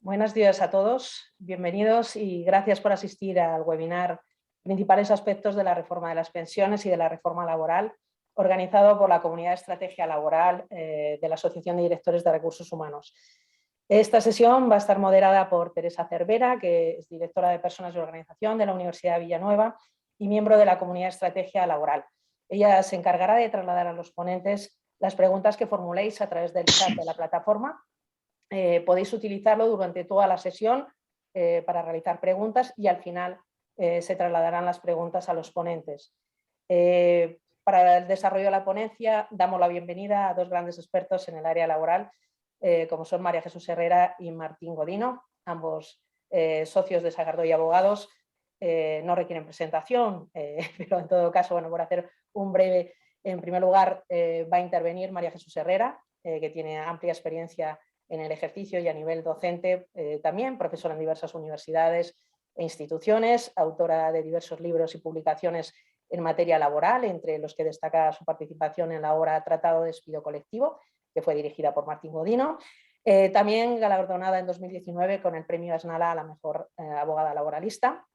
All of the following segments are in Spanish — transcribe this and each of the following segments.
Buenos días a todos, bienvenidos y gracias por asistir al webinar Principales aspectos de la reforma de las pensiones y de la reforma laboral, organizado por la Comunidad de Estrategia Laboral de la Asociación de Directores de Recursos Humanos. Esta sesión va a estar moderada por Teresa Cervera, que es directora de Personas y Organización de la Universidad de Villanueva y miembro de la Comunidad de Estrategia Laboral. Ella se encargará de trasladar a los ponentes las preguntas que formuléis a través del chat de la plataforma. Podéis utilizarlo durante toda la sesión para realizar preguntas y al final se trasladarán las preguntas a los ponentes. Para el desarrollo de la ponencia damos la bienvenida a dos grandes expertos en el área laboral, como son María Jesús Herrera y Martín Godino, ambos socios de Sagardó y Abogados. No requieren presentación, pero en todo caso, bueno, por hacer un breve, en primer lugar va a intervenir María Jesús Herrera, que tiene amplia experiencia en el ejercicio y a nivel docente también, profesora en diversas universidades e instituciones, autora de diversos libros y publicaciones en materia laboral, entre los que destaca su participación en la obra Tratado de Despido Colectivo, que fue dirigida por Martín Godino. También galardonada en 2019 con el premio Esnala a la mejor abogada laboralista.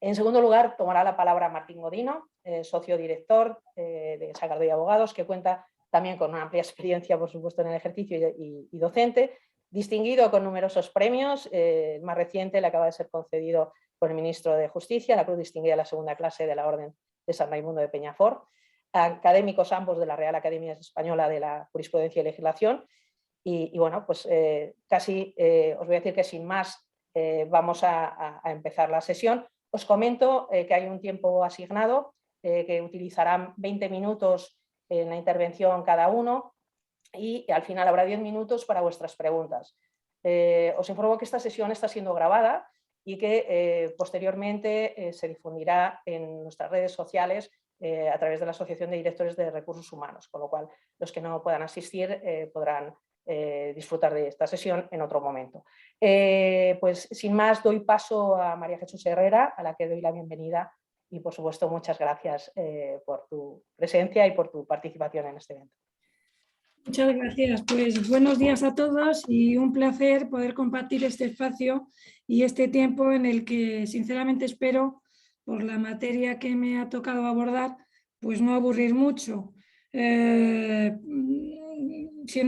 En segundo lugar, tomará la palabra Martín Godino, socio director de Sagardó y Abogados, que cuenta también con una amplia experiencia, por supuesto, en el ejercicio y docente, distinguido con numerosos premios. El más reciente le acaba de ser concedido por el ministro de Justicia, la Cruz Distinguida de la Segunda Clase de la Orden de San Raimundo de Peñafort, académicos ambos de la Real Academia Española de la Jurisprudencia y Legislación. Y bueno, pues casi os voy a decir que sin más vamos a empezar la sesión. Os comento que hay un tiempo asignado, que utilizarán 20 minutos en la intervención cada uno y al final habrá 10 minutos para vuestras preguntas. Os informo que esta sesión está siendo grabada y que posteriormente se difundirá en nuestras redes sociales a través de la Asociación de Directores de Recursos Humanos, con lo cual los que no puedan asistir podrán disfrutar de esta sesión en otro momento. Pues sin más doy paso a María Jesús Herrera, a la que doy la bienvenida y por supuesto muchas gracias por tu presencia y por tu participación en este evento. Muchas gracias. Pues buenos días a todos y un placer poder compartir este espacio y este tiempo en el que sinceramente espero, por la materia que me ha tocado abordar, pues no aburrir mucho. Siendo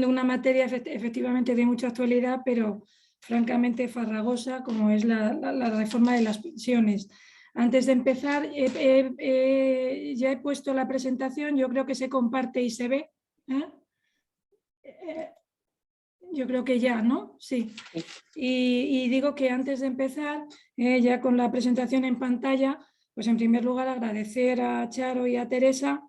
una materia efectivamente de mucha actualidad, pero francamente farragosa, como es la reforma de las pensiones. Antes de empezar, ya he puesto la presentación, yo creo que se comparte y se ve. Yo creo que ya, ¿no? Sí. Y digo que antes de empezar, ya con la presentación en pantalla, pues en primer lugar agradecer a Charo y a Teresa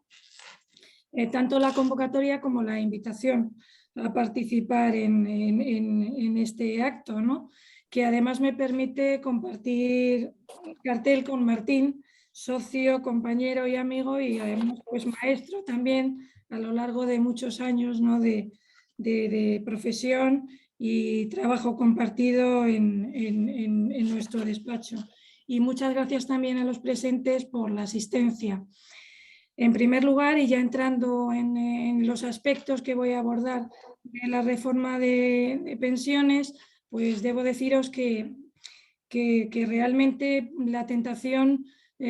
tanto la convocatoria como la invitación a participar en este acto, ¿no? Que además me permite compartir cartel con Martín, socio, compañero y amigo y además pues maestro también a lo largo de muchos años, ¿no? de profesión y trabajo compartido en nuestro despacho. Y muchas gracias también a los presentes por la asistencia. En primer lugar, y ya entrando en los aspectos que voy a abordar de la reforma de pensiones, pues debo deciros que realmente la tentación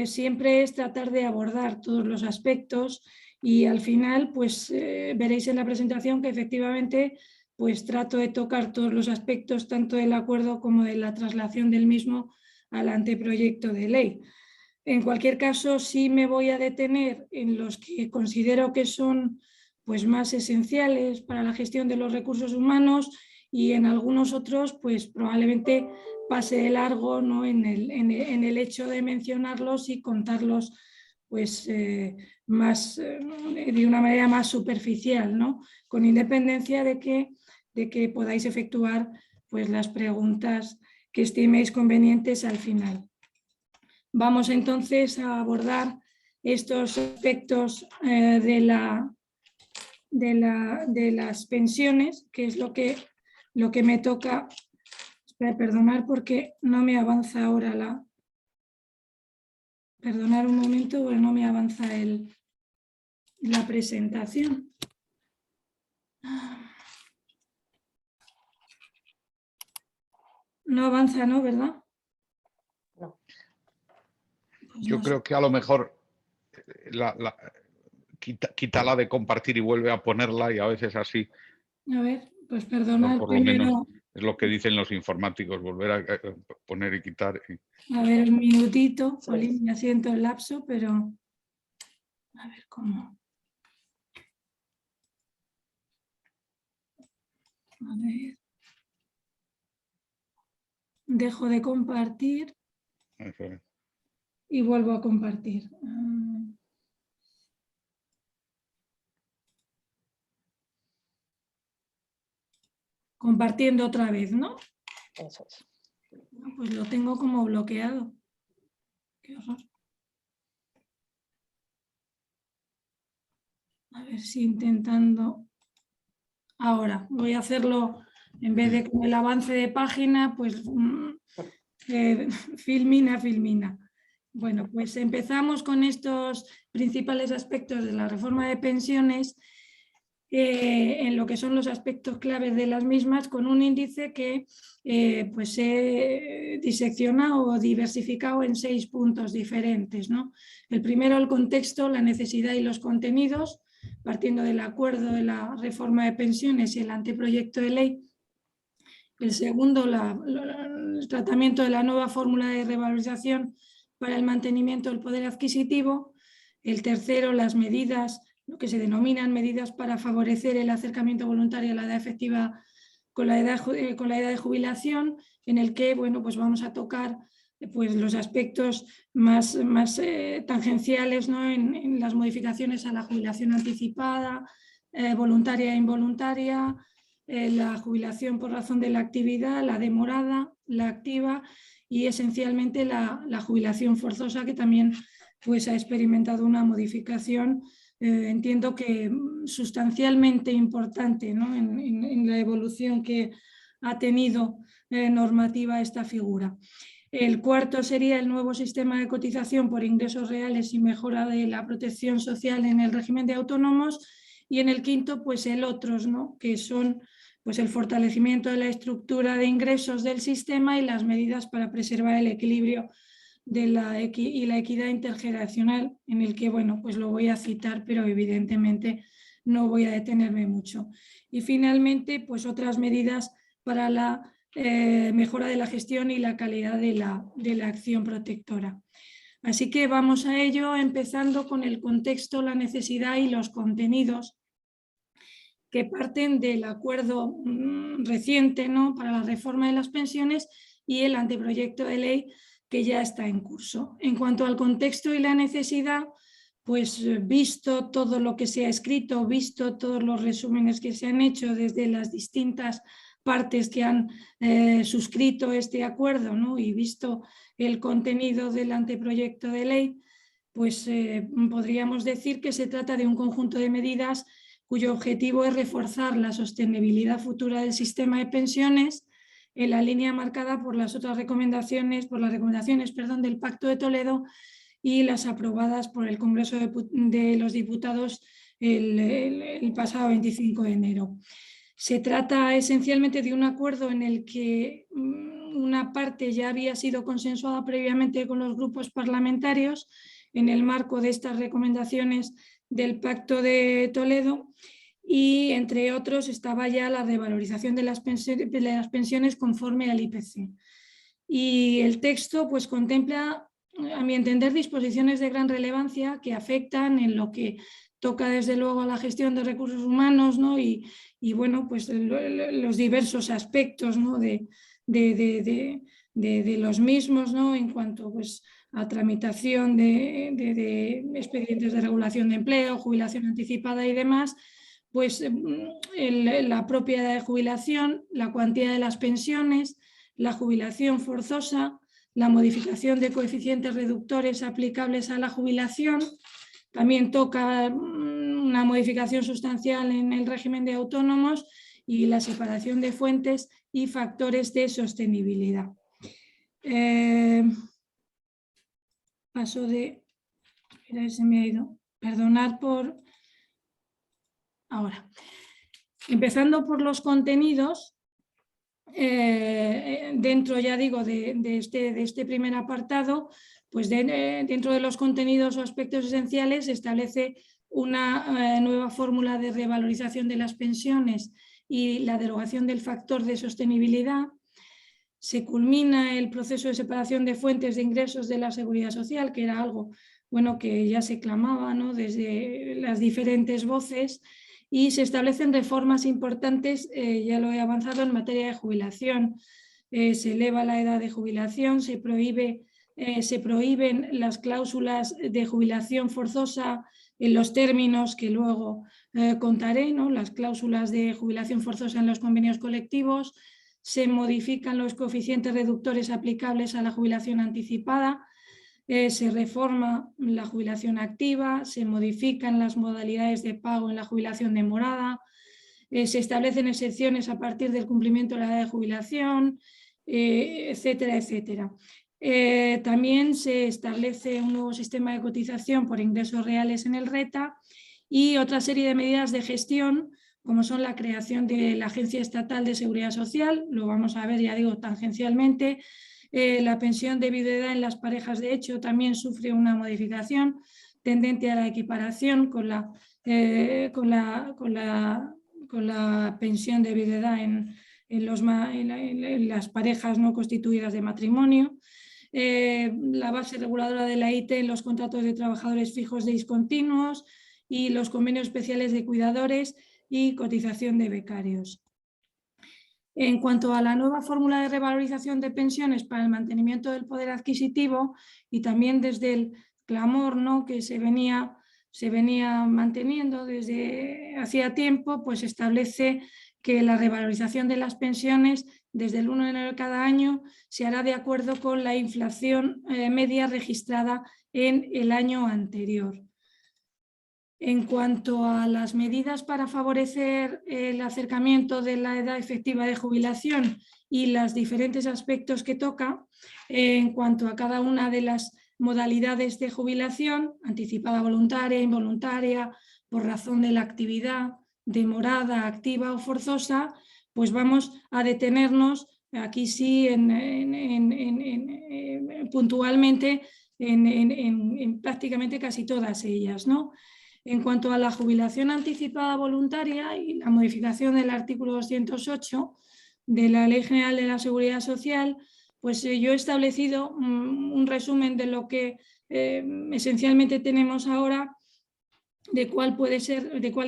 siempre es tratar de abordar todos los aspectos y al final pues veréis en la presentación que efectivamente pues trato de tocar todos los aspectos tanto del acuerdo como de la traslación del mismo al anteproyecto de ley. En cualquier caso, sí me voy a detener en los que considero que son pues, más esenciales para la gestión de los recursos humanos y en algunos otros pues, probablemente pase de largo, ¿no? en el hecho de mencionarlos y contarlos pues, de una manera más superficial, ¿no? Con independencia de que podáis efectuar pues, las preguntas que estiméis convenientes al final. Vamos entonces a abordar estos aspectos de las pensiones, que es lo que me toca. Espera, perdonar porque no me avanza ahora la... Perdonar un momento porque no me avanza la presentación. No avanza, ¿no? ¿Verdad? No. Pues Yo no creo sé. que a lo mejor quítala de compartir y vuelve a ponerla, y a veces así, A ver, pues o perdonad por lo menos primero. es lo que dicen los informáticos, volver a poner y quitar. A ver, un minutito. Sí. Jolín, me siento el lapso, pero a ver cómo. A ver. Dejo de compartir Eso es. y vuelvo a compartir. Compartiendo otra vez, ¿no? Eso es. No, pues lo tengo como bloqueado. Qué horror. A ver si intentando. Ahora, voy a hacerlo en vez de con el avance de página, pues filmina. Bueno, pues empezamos con estos principales aspectos de la reforma de pensiones, en lo que son los aspectos claves de las mismas, con un índice que pues he diseccionado o diversificado en 6 puntos diferentes, ¿no? El primero, el contexto, la necesidad y los contenidos, partiendo del acuerdo de la reforma de pensiones y el anteproyecto de ley. El segundo, el tratamiento de la nueva fórmula de revalorización para el mantenimiento del poder adquisitivo. El tercero, las medidas, lo que se denominan medidas para favorecer el acercamiento voluntario a la edad efectiva con la edad de jubilación, en el que bueno, pues vamos a tocar pues, los aspectos más tangenciales, ¿no? en las modificaciones a la jubilación anticipada, voluntaria e involuntaria, la jubilación por razón de la actividad, la demorada, la activa y esencialmente la jubilación forzosa, que también pues, ha experimentado una modificación, entiendo que sustancialmente importante, ¿no? en la evolución que ha tenido normativa esta figura. El cuarto sería el nuevo sistema de cotización por ingresos reales y mejora de la protección social en el régimen de autónomos. Y en el quinto, pues el otros, ¿no? Que son pues, el fortalecimiento de la estructura de ingresos del sistema y las medidas para preservar el equilibrio y la equidad intergeneracional, en el que, bueno, pues lo voy a citar, pero evidentemente no voy a detenerme mucho. Y finalmente, pues otras medidas para la mejora de la gestión y la calidad de la acción protectora. Así que vamos a ello, empezando con el contexto, la necesidad y los contenidos que parten del acuerdo reciente, ¿no? para la reforma de las pensiones y el anteproyecto de ley que ya está en curso. En cuanto al contexto y la necesidad, pues visto todo lo que se ha escrito, visto todos los resúmenes que se han hecho desde las distintas partes que han suscrito este acuerdo, ¿no? y visto el contenido del anteproyecto de ley, pues podríamos decir que se trata de un conjunto de medidas cuyo objetivo es reforzar la sostenibilidad futura del sistema de pensiones en la línea marcada por las otras recomendaciones, del Pacto de Toledo y las aprobadas por el Congreso de los Diputados el pasado 25 de enero. Se trata esencialmente de un acuerdo en el que una parte ya había sido consensuada previamente con los grupos parlamentarios en el marco de estas recomendaciones del Pacto de Toledo, y entre otros estaba ya la revalorización de las pensiones conforme al IPC. Y el texto pues contempla, a mi entender, disposiciones de gran relevancia que afectan en lo que toca desde luego a la gestión de recursos humanos, ¿no? y bueno, pues los diversos aspectos, ¿no? de los mismos, ¿no? en cuanto pues, a tramitación de expedientes de regulación de empleo, jubilación anticipada y demás, pues la propia edad de jubilación, la cuantía de las pensiones, la jubilación forzosa, la modificación de coeficientes reductores aplicables a la jubilación. También toca una modificación sustancial en el régimen de autónomos y la separación de fuentes y factores de sostenibilidad. Paso de... Espera, se me ha ido. Perdonad por... Ahora. Empezando por los contenidos, dentro, ya digo, de este primer apartado, pues dentro de los contenidos o aspectos esenciales se establece una nueva fórmula de revalorización de las pensiones y la derogación del factor de sostenibilidad. Se culmina el proceso de separación de fuentes de ingresos de la Seguridad Social, que era algo bueno que ya se clamaba, ¿no?, desde las diferentes voces, y se establecen reformas importantes, ya lo he avanzado, en materia de jubilación. Se eleva la edad de jubilación, se prohíben las cláusulas de jubilación forzosa en los términos que luego contaré, ¿no?, las cláusulas de jubilación forzosa en los convenios colectivos. Se modifican los coeficientes reductores aplicables a la jubilación anticipada, se reforma la jubilación activa, se modifican las modalidades de pago en la jubilación demorada, se establecen excepciones a partir del cumplimiento de la edad de jubilación, etcétera, etcétera. También se establece un nuevo sistema de cotización por ingresos reales en el RETA y otra serie de medidas de gestión, como son la creación de la Agencia Estatal de Seguridad Social, lo vamos a ver, ya digo, tangencialmente. La pensión de viudedad en las parejas de hecho también sufre una modificación tendente a la equiparación con la pensión de viudedad en las parejas no constituidas de matrimonio. La base reguladora de la IT en los contratos de trabajadores fijos de discontinuos y los convenios especiales de cuidadores y cotización de becarios. En cuanto a la nueva fórmula de revalorización de pensiones para el mantenimiento del poder adquisitivo, y también desde el clamor, ¿no?, que se venía manteniendo desde hacía tiempo, pues establece que la revalorización de las pensiones desde el 1 de enero de cada año se hará de acuerdo con la inflación media registrada en el año anterior. En cuanto a las medidas para favorecer el acercamiento de la edad efectiva de jubilación y los diferentes aspectos que toca, en cuanto a cada una de las modalidades de jubilación, anticipada voluntaria, involuntaria, por razón de la actividad, demorada, activa o forzosa, pues vamos a detenernos aquí sí puntualmente en prácticamente casi todas ellas, ¿no? En cuanto a la jubilación anticipada voluntaria y la modificación del artículo 208 de la Ley General de la Seguridad Social, pues yo he establecido un resumen de lo que esencialmente tenemos ahora, de cuál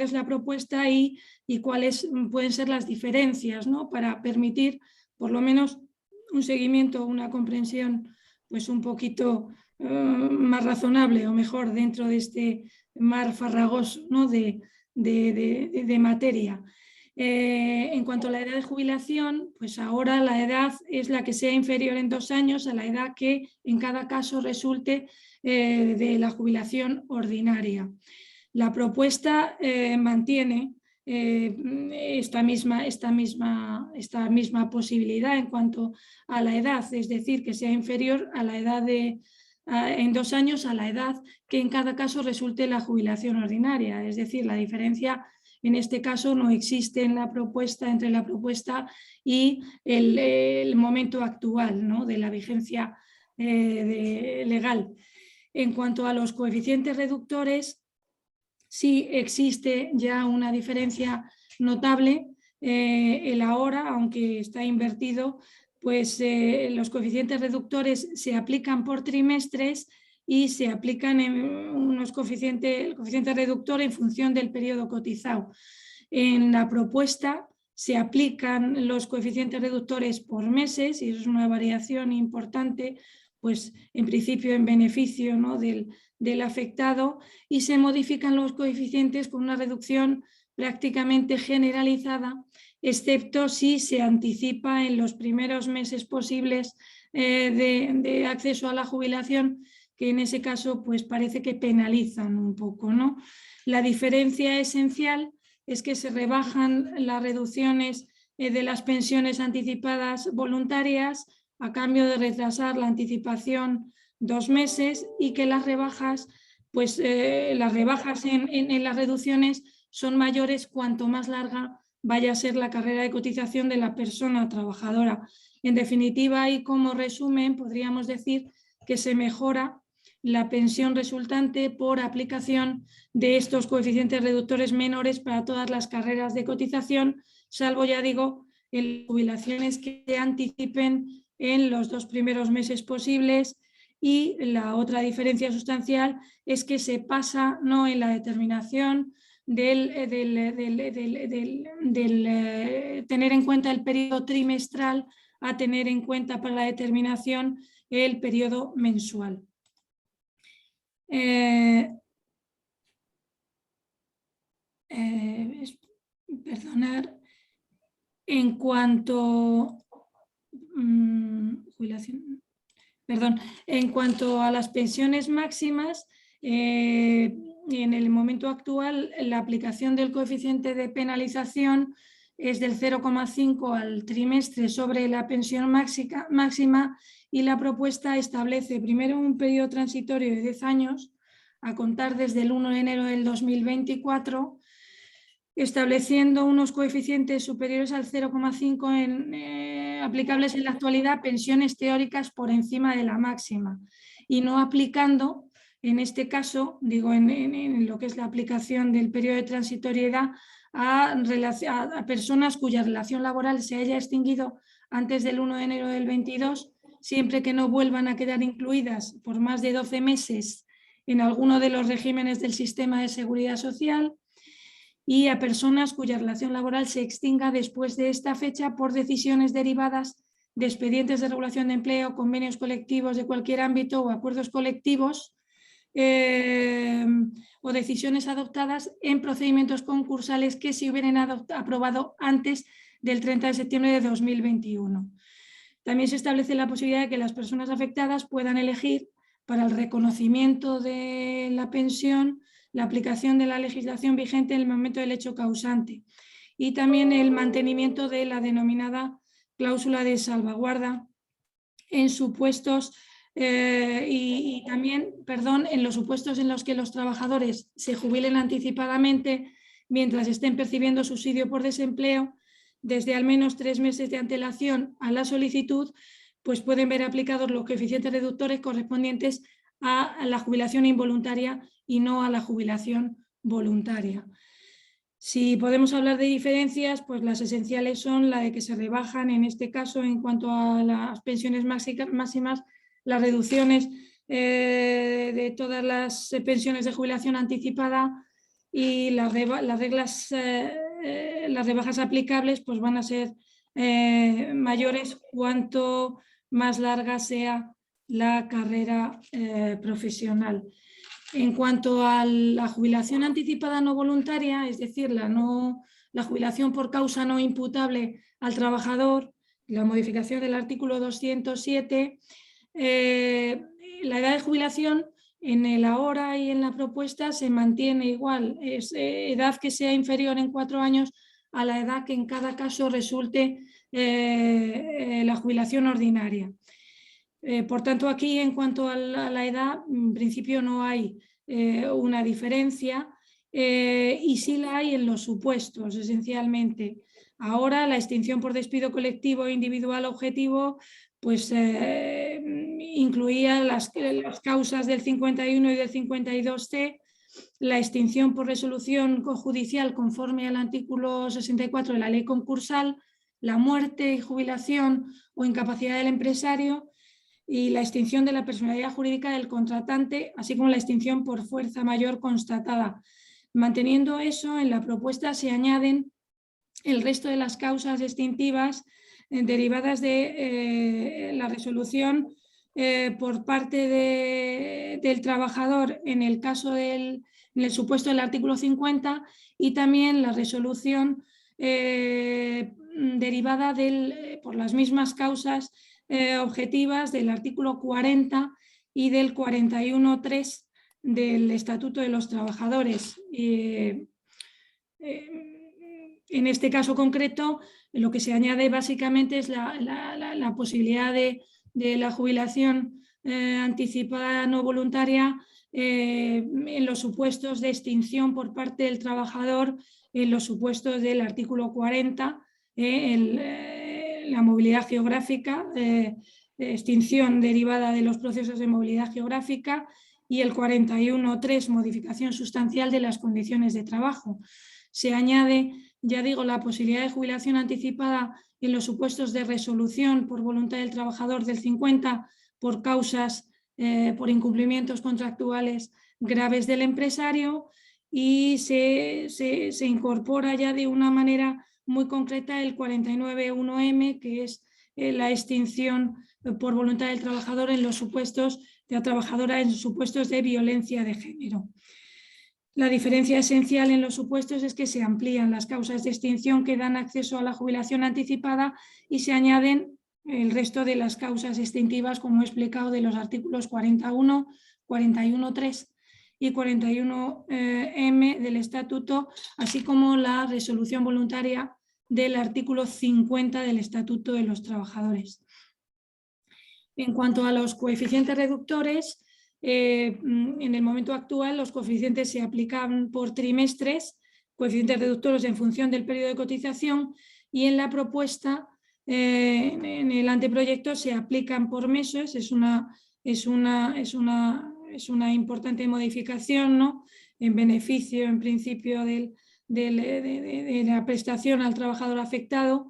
es la propuesta y cuáles pueden ser las diferencias, ¿no?, para permitir por lo menos un seguimiento, una comprensión pues un poquito más razonable o mejor dentro de este mar farragoso, ¿no?, de materia. En cuanto a la edad de jubilación, pues ahora la edad es la que sea inferior en 2 años a la edad que en cada caso resulte de la jubilación ordinaria. La propuesta mantiene esta misma posibilidad en cuanto a la edad, es decir, que sea inferior a la edad en 2 años a la edad que en cada caso resulte la jubilación ordinaria. Es decir, la diferencia en este caso no existe en la propuesta, entre la propuesta y el momento actual, ¿no?, de la vigencia legal. En cuanto a los coeficientes reductores, sí existe ya una diferencia notable. El ahora, aunque está invertido, pues los coeficientes reductores se aplican por trimestres y se aplican en el coeficiente reductor en función del periodo cotizado. En la propuesta se aplican los coeficientes reductores por meses y eso es una variación importante, pues en principio en beneficio, ¿no?, del afectado, y se modifican los coeficientes con una reducción prácticamente generalizada, excepto si se anticipa en los primeros meses posibles de acceso a la jubilación, que en ese caso pues parece que penalizan un poco, ¿no? La diferencia esencial es que se rebajan las reducciones de las pensiones anticipadas voluntarias a cambio de retrasar la anticipación 2 meses, y que las rebajas, pues las rebajas en las reducciones son mayores cuanto más larga vaya a ser la carrera de cotización de la persona trabajadora. En definitiva, y como resumen, podríamos decir que se mejora la pensión resultante por aplicación de estos coeficientes reductores menores para todas las carreras de cotización, salvo, ya digo, en jubilaciones que se anticipen en los 2 primeros meses posibles. Y la otra diferencia sustancial es que se pasa no en la determinación del tener en cuenta el periodo trimestral a tener en cuenta para la determinación el periodo mensual. Perdonar, en cuanto en cuanto a las pensiones máximas, en el momento actual la aplicación del coeficiente de penalización es del 0,5 al trimestre sobre la pensión máxima, y la propuesta establece primero un periodo transitorio de 10 años a contar desde el 1 de enero del 2024, estableciendo unos coeficientes superiores al 0,5 aplicables en la actualidad, pensiones teóricas por encima de la máxima, y no aplicando, en este caso, digo, en lo que es la aplicación del periodo de transitoriedad a personas cuya relación laboral se haya extinguido antes del 1 de enero del 22, siempre que no vuelvan a quedar incluidas por más de 12 meses en alguno de los regímenes del sistema de seguridad social, y a personas cuya relación laboral se extinga después de esta fecha por decisiones derivadas de expedientes de regulación de empleo, convenios colectivos de cualquier ámbito o acuerdos colectivos o decisiones adoptadas en procedimientos concursales que se hubieran aprobado antes del 30 de septiembre de 2021. También se establece la posibilidad de que las personas afectadas puedan elegir para el reconocimiento de la pensión la aplicación de la legislación vigente en el momento del hecho causante, y también el mantenimiento de la denominada cláusula de salvaguarda en supuestos en los supuestos en los que los trabajadores se jubilen anticipadamente mientras estén percibiendo subsidio por desempleo desde al menos 3 meses de antelación a la solicitud, pues pueden ver aplicados los coeficientes reductores correspondientes a la jubilación involuntaria y no a la jubilación voluntaria. Si podemos hablar de diferencias, pues las esenciales son la de que se rebajan, en este caso, en cuanto a las pensiones máximas, las reducciones de todas las pensiones de jubilación anticipada, y las rebajas aplicables pues van a ser mayores cuanto más larga sea la carrera profesional. En cuanto a la jubilación anticipada no voluntaria, es decir, la jubilación por causa no imputable al trabajador, la modificación del artículo 207, la edad de jubilación en el ahora y en la propuesta se mantiene igual, es edad que sea inferior en 4 años a la edad que en cada caso resulte la jubilación ordinaria. Por tanto, aquí, en cuanto a la edad, en principio no hay una diferencia, y sí la hay en los supuestos, esencialmente. Ahora, la extinción por despido colectivo e individual objetivo pues incluía las causas del 51 y del 52C, la extinción por resolución judicial conforme al artículo 64 de la ley concursal, la muerte, jubilación o incapacidad del empresario, y la extinción de la personalidad jurídica del contratante, así como la extinción por fuerza mayor constatada. Manteniendo eso, en la propuesta se añaden el resto de las causas extintivas derivadas de la resolución por parte del trabajador en el caso en el supuesto del artículo 50, y también la resolución derivada por las mismas causas objetivas del artículo 40 y del 41.3 del Estatuto de los Trabajadores. En este caso concreto, lo que se añade básicamente es la posibilidad de la jubilación anticipada no voluntaria en los supuestos de extinción por parte del trabajador en los supuestos del artículo 40, la movilidad geográfica, extinción derivada de los procesos de movilidad geográfica, y el 41.3, modificación sustancial de las condiciones de trabajo. Se añade, ya digo, la posibilidad de jubilación anticipada en los supuestos de resolución por voluntad del trabajador del 50 por causas, por incumplimientos contractuales graves del empresario, y se incorpora ya de una manera muy concreta el 49.1m, que es la extinción por voluntad del trabajador en los supuestos de la trabajadora en supuestos de violencia de género. La diferencia esencial en los supuestos es que se amplían las causas de extinción que dan acceso a la jubilación anticipada y se añaden el resto de las causas extintivas, como he explicado, de los artículos 41, 41.3 y 41M del Estatuto, así como la resolución voluntaria del artículo 50 del Estatuto de los Trabajadores. En cuanto a los coeficientes reductores, en el momento actual los coeficientes se aplican por trimestres, coeficientes reductores en función del periodo de cotización, y en la propuesta, en el anteproyecto, se aplican por meses. Es una importante modificación, ¿no?, en beneficio, en principio, de la prestación al trabajador afectado,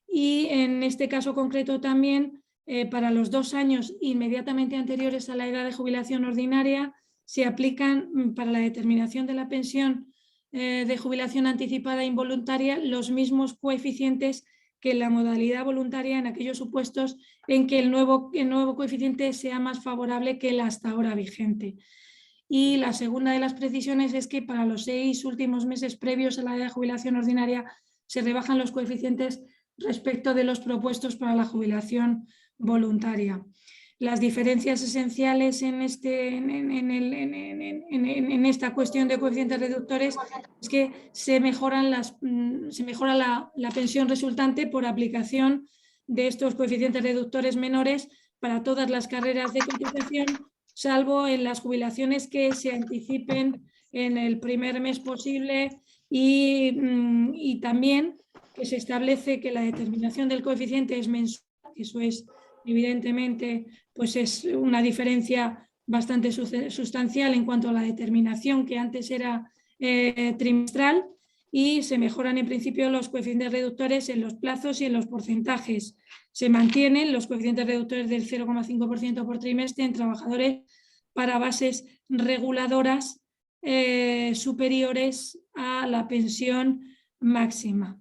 y en este caso concreto también, para los 2 años inmediatamente anteriores a la edad de jubilación ordinaria, se aplican para la determinación de la pensión de jubilación anticipada involuntaria los mismos coeficientes que en la modalidad voluntaria, en aquellos supuestos en que el nuevo coeficiente sea más favorable que el hasta ahora vigente. Y la segunda de las precisiones es que para los 6 últimos meses previos a la edad de jubilación ordinaria se rebajan los coeficientes respecto de los propuestos para la jubilación voluntaria. Las diferencias esenciales en esta cuestión de coeficientes reductores es que se mejora la pensión resultante por aplicación de estos coeficientes reductores menores para todas las carreras de cotización, salvo en las jubilaciones que se anticipen en el primer mes posible, y también que se establece que la determinación del coeficiente es mensual. Eso es, evidentemente, pues es una diferencia bastante sustancial en cuanto a la determinación, que antes era trimestral, y se mejoran en principio los coeficientes reductores en los plazos y en los porcentajes. Se mantienen los coeficientes reductores del 0,5% por trimestre en trabajadores para bases reguladoras superiores a la pensión máxima.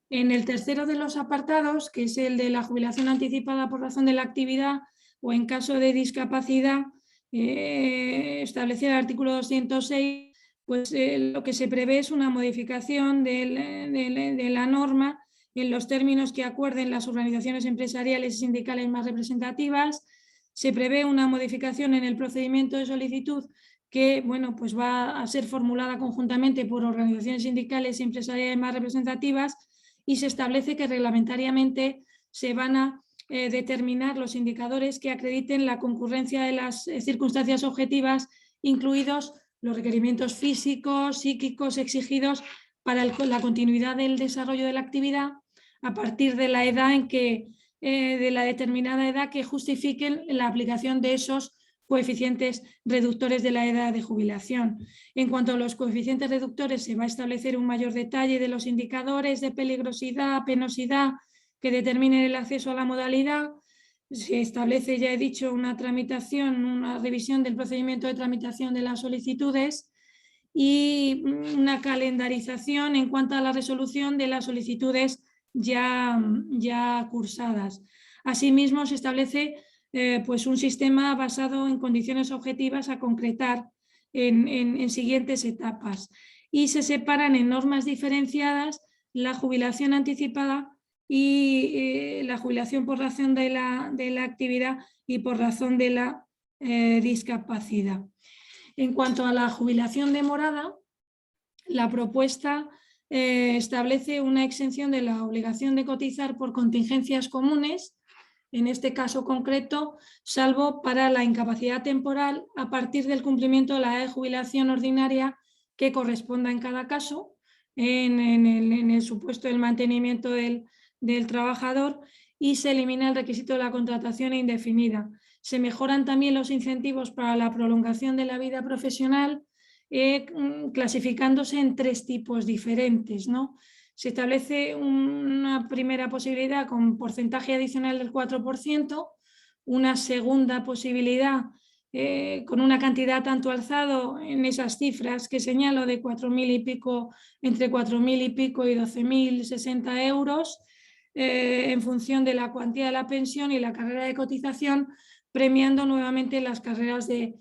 En el tercero de los apartados, que es el de la jubilación anticipada por razón de la actividad o en caso de discapacidad, establecido el artículo 206, pues lo que se prevé es una modificación de la norma en los términos que acuerden las organizaciones empresariales y sindicales más representativas. Se prevé una modificación en el procedimiento de solicitud que, bueno, pues va a ser formulada conjuntamente por organizaciones sindicales y empresariales más representativas, y se establece que reglamentariamente se van a determinar los indicadores que acrediten la concurrencia de las circunstancias objetivas, incluidos los requerimientos físicos, psíquicos exigidos para la continuidad del desarrollo de la actividad a partir de la edad en que, de la determinada edad que justifiquen la aplicación de esos coeficientes reductores de la edad de jubilación. En cuanto a los coeficientes reductores, se va a establecer un mayor detalle de los indicadores de peligrosidad, penosidad que determinen el acceso a la modalidad. Se establece, ya he dicho, una tramitación, una revisión del procedimiento de tramitación de las solicitudes y una calendarización en cuanto a la resolución de las solicitudes ya cursadas. Asimismo, se establece pues un sistema basado en condiciones objetivas a concretar en siguientes etapas, y se separan en normas diferenciadas la jubilación anticipada y la jubilación por razón de la actividad y por razón de la discapacidad. En cuanto a la jubilación demorada, la propuesta establece una exención de la obligación de cotizar por contingencias comunes, en este caso concreto, salvo para la incapacidad temporal a partir del cumplimiento de la edad de jubilación ordinaria que corresponda en cada caso en el supuesto del mantenimiento del trabajador, y se elimina el requisito de la contratación indefinida. Se mejoran también los incentivos para la prolongación de la vida profesional, clasificándose en 3 tipos diferentes, ¿no? Se establece una primera posibilidad con porcentaje adicional del 4%, una segunda posibilidad con una cantidad tanto alzado en esas cifras que señalo de 4.000 y pico, entre 4.000 y pico y 12.060 euros, en función de la cuantía de la pensión y la carrera de cotización, premiando nuevamente las carreras de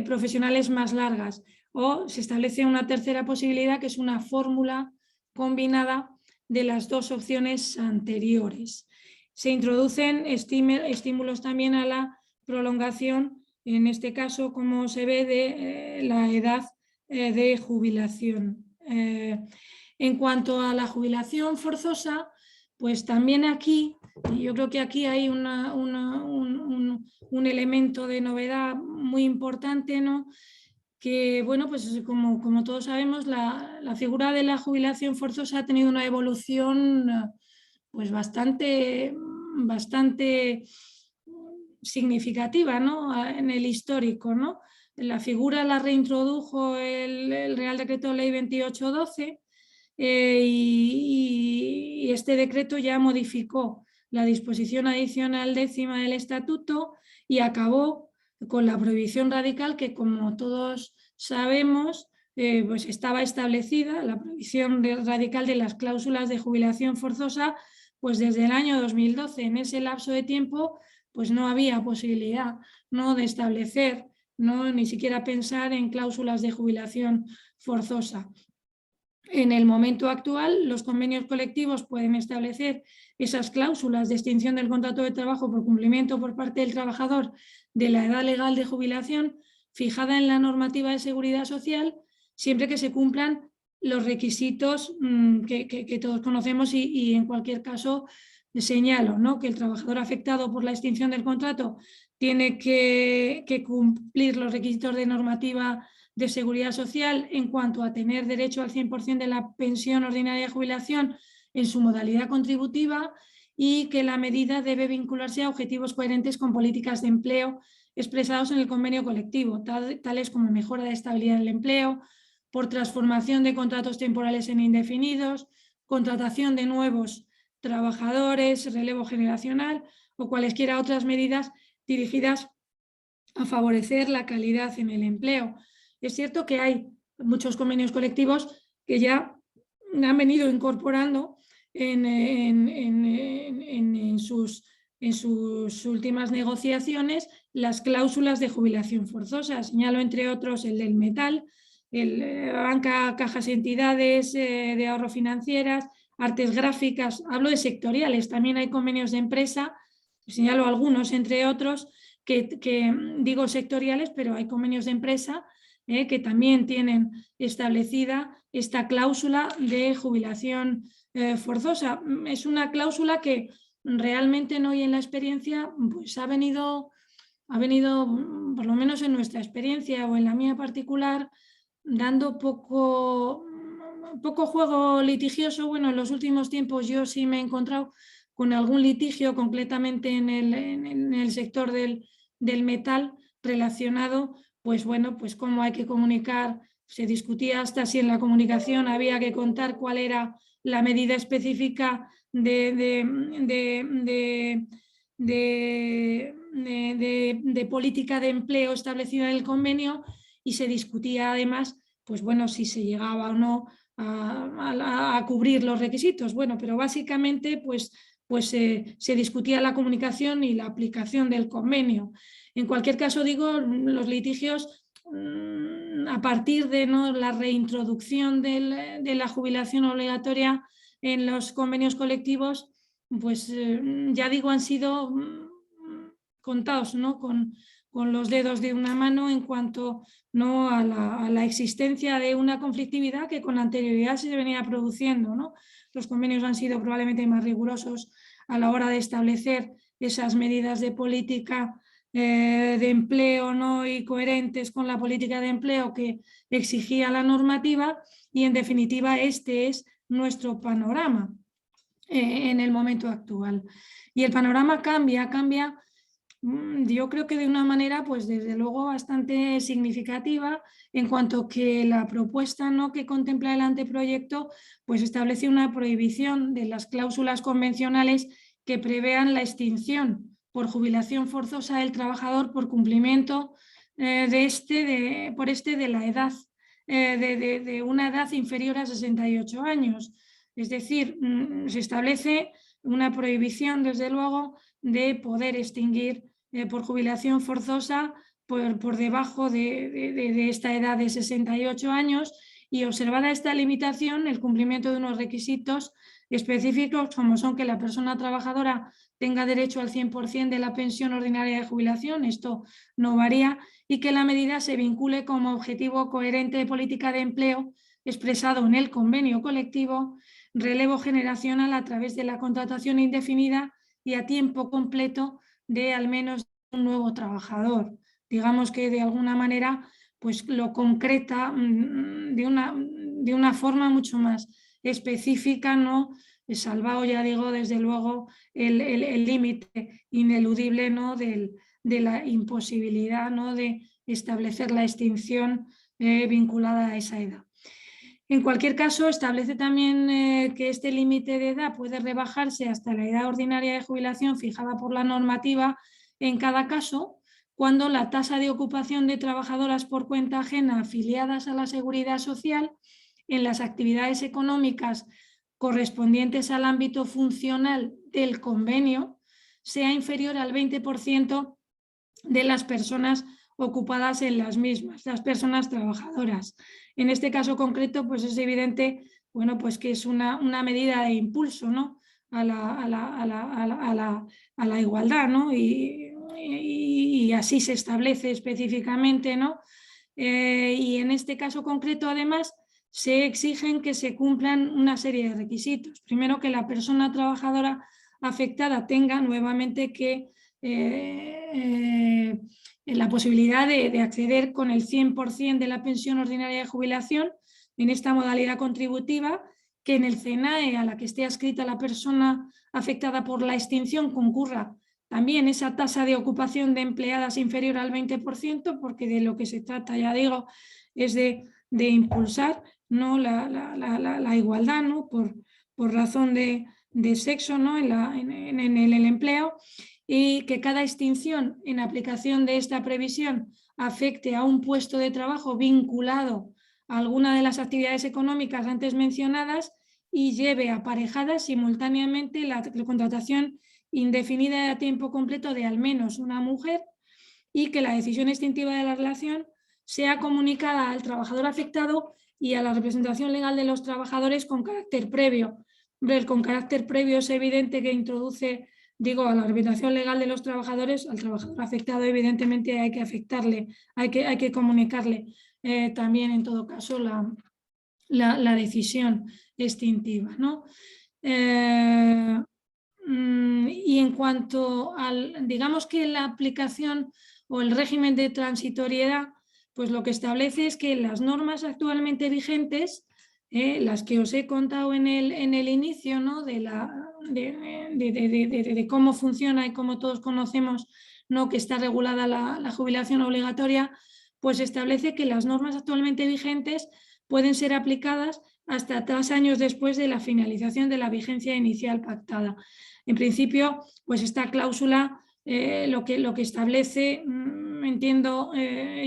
profesionales más largas. O se establece una tercera posibilidad, que es una fórmula combinada de las 2 opciones anteriores. Se introducen estímulos también a la prolongación, en este caso, como se ve, de la edad de jubilación. En cuanto a la jubilación forzosa, pues también aquí, y yo creo que aquí hay un elemento de novedad muy importante, ¿no? Que, bueno, pues como todos sabemos, la figura de la jubilación forzosa ha tenido una evolución pues bastante significativa, ¿no? En el histórico, ¿no? La figura la reintrodujo el Real Decreto Ley 2812 y este decreto ya modificó la disposición adicional 10ª del Estatuto y acabó con la prohibición radical que, como todos sabemos, pues estaba establecida, la prohibición radical de las cláusulas de jubilación forzosa, pues desde el año 2012. En ese lapso de tiempo pues no había posibilidad, ¿no?, de establecer, no ni siquiera pensar en cláusulas de jubilación forzosa. En el momento actual, los convenios colectivos pueden establecer esas cláusulas de extinción del contrato de trabajo por cumplimiento por parte del trabajador de la edad legal de jubilación fijada en la normativa de seguridad social, siempre que se cumplan los requisitos que todos conocemos y en cualquier caso señalo, ¿no?, que el trabajador afectado por la extinción del contrato tiene que cumplir los requisitos de normativa de seguridad social en cuanto a tener derecho al 100% de la pensión ordinaria de jubilación en su modalidad contributiva, y que la medida debe vincularse a objetivos coherentes con políticas de empleo expresados en el convenio colectivo, tales como mejora de estabilidad del empleo, por transformación de contratos temporales en indefinidos, contratación de nuevos trabajadores, relevo generacional o cualesquiera otras medidas dirigidas a favorecer la calidad en el empleo. Es cierto que hay muchos convenios colectivos que ya han venido incorporando en sus últimas negociaciones las cláusulas de jubilación forzosa. Señalo entre otros el del metal, banca, cajas y entidades de ahorro financieras, artes gráficas, hablo de sectoriales, también hay convenios de empresa, señalo algunos entre otros, que digo sectoriales, pero hay convenios de empresa que también tienen establecida esta cláusula de jubilación forzosa. Es una cláusula que realmente hoy en la experiencia pues ha venido, por lo menos en nuestra experiencia o en la mía particular, dando poco juego litigioso. Bueno, en los últimos tiempos yo sí me he encontrado con algún litigio, concretamente en el sector del metal, relacionado, pues bueno, pues cómo hay que comunicar. Se discutía hasta si en la comunicación había que contar cuál era la medida específica de política de empleo establecida en el convenio, y se discutía además, pues bueno, si se llegaba o no a cubrir los requisitos. Bueno, pero básicamente pues se discutía la comunicación y la aplicación del convenio. En cualquier caso, digo, los litigios a partir de la reintroducción de la jubilación obligatoria en los convenios colectivos, pues ya digo, han sido contados, ¿no?, con los dedos de una mano en cuanto a la existencia de una conflictividad que con anterioridad se venía produciendo, ¿no? Los convenios han sido probablemente más rigurosos a la hora de establecer esas medidas de política de empleo, ¿no?, y coherentes con la política de empleo que exigía la normativa, y en definitiva este es nuestro panorama en el momento actual. Y el panorama cambia yo creo que de una manera, pues desde luego bastante significativa, en cuanto que la propuesta, ¿no?, que contempla el anteproyecto, pues establece una prohibición de las cláusulas convencionales que prevean la extinción por jubilación forzosa del trabajador por cumplimiento de la edad, de una edad inferior a 68 años. Es decir, se establece una prohibición, desde luego, de poder extinguir por jubilación forzosa por debajo de esta edad de 68 años, y observada esta limitación, el cumplimiento de unos requisitos específicos, como son que la persona trabajadora tenga derecho al 100% de la pensión ordinaria de jubilación, esto no varía, y que la medida se vincule como objetivo coherente de política de empleo expresado en el convenio colectivo, relevo generacional a través de la contratación indefinida y a tiempo completo de al menos un nuevo trabajador. Digamos que de alguna manera pues lo concreta de una forma mucho más específica, ¿no?, salvado, ya digo, desde luego el límite ineludible, ¿no?, de la imposibilidad, ¿no?, de establecer la extinción vinculada a esa edad. En cualquier caso, establece también que este límite de edad puede rebajarse hasta la edad ordinaria de jubilación fijada por la normativa en cada caso, cuando la tasa de ocupación de trabajadoras por cuenta ajena afiliadas a la Seguridad Social en las actividades económicas correspondientes al ámbito funcional del convenio sea inferior al 20% de las personas ocupadas en las mismas, las personas trabajadoras. En este caso concreto, pues es evidente, bueno, pues que es una medida de impulso, ¿no?, a la igualdad, ¿no?, y así se establece específicamente, ¿no? Y en este caso concreto, además, se exigen que se cumplan una serie de requisitos. Primero, que la persona trabajadora afectada tenga nuevamente que la posibilidad de acceder con el 100% de la pensión ordinaria de jubilación en esta modalidad contributiva, que en el CENAE a la que esté adscrita la persona afectada por la extinción concurra también esa tasa de ocupación de empleadas inferior al 20%, porque de lo que se trata, ya digo, es de impulsar, ¿no?, la igualdad, ¿no?, por razón de sexo, ¿no?, en el empleo, y que cada extinción en aplicación de esta previsión afecte a un puesto de trabajo vinculado a alguna de las actividades económicas antes mencionadas y lleve aparejada simultáneamente la contratación indefinida a tiempo completo de al menos una mujer, y que la decisión extintiva de la relación sea comunicada al trabajador afectado y a la representación legal de los trabajadores con carácter previo. El con carácter previo es evidente que introduce, digo, a la representación legal de los trabajadores, al trabajador afectado evidentemente hay que afectarle, hay que comunicarle también en todo caso la decisión extintiva, ¿no? Y en cuanto al, digamos que la aplicación o el régimen de transitoriedad, pues lo que establece es que las normas actualmente vigentes, las que os he contado en el inicio, ¿no?, de cómo funciona y cómo todos conocemos, ¿no?, que está regulada la jubilación obligatoria, pues establece que las normas actualmente vigentes pueden ser aplicadas hasta 3 años después de la finalización de la vigencia inicial pactada. En principio, pues esta cláusula lo que establece, entiendo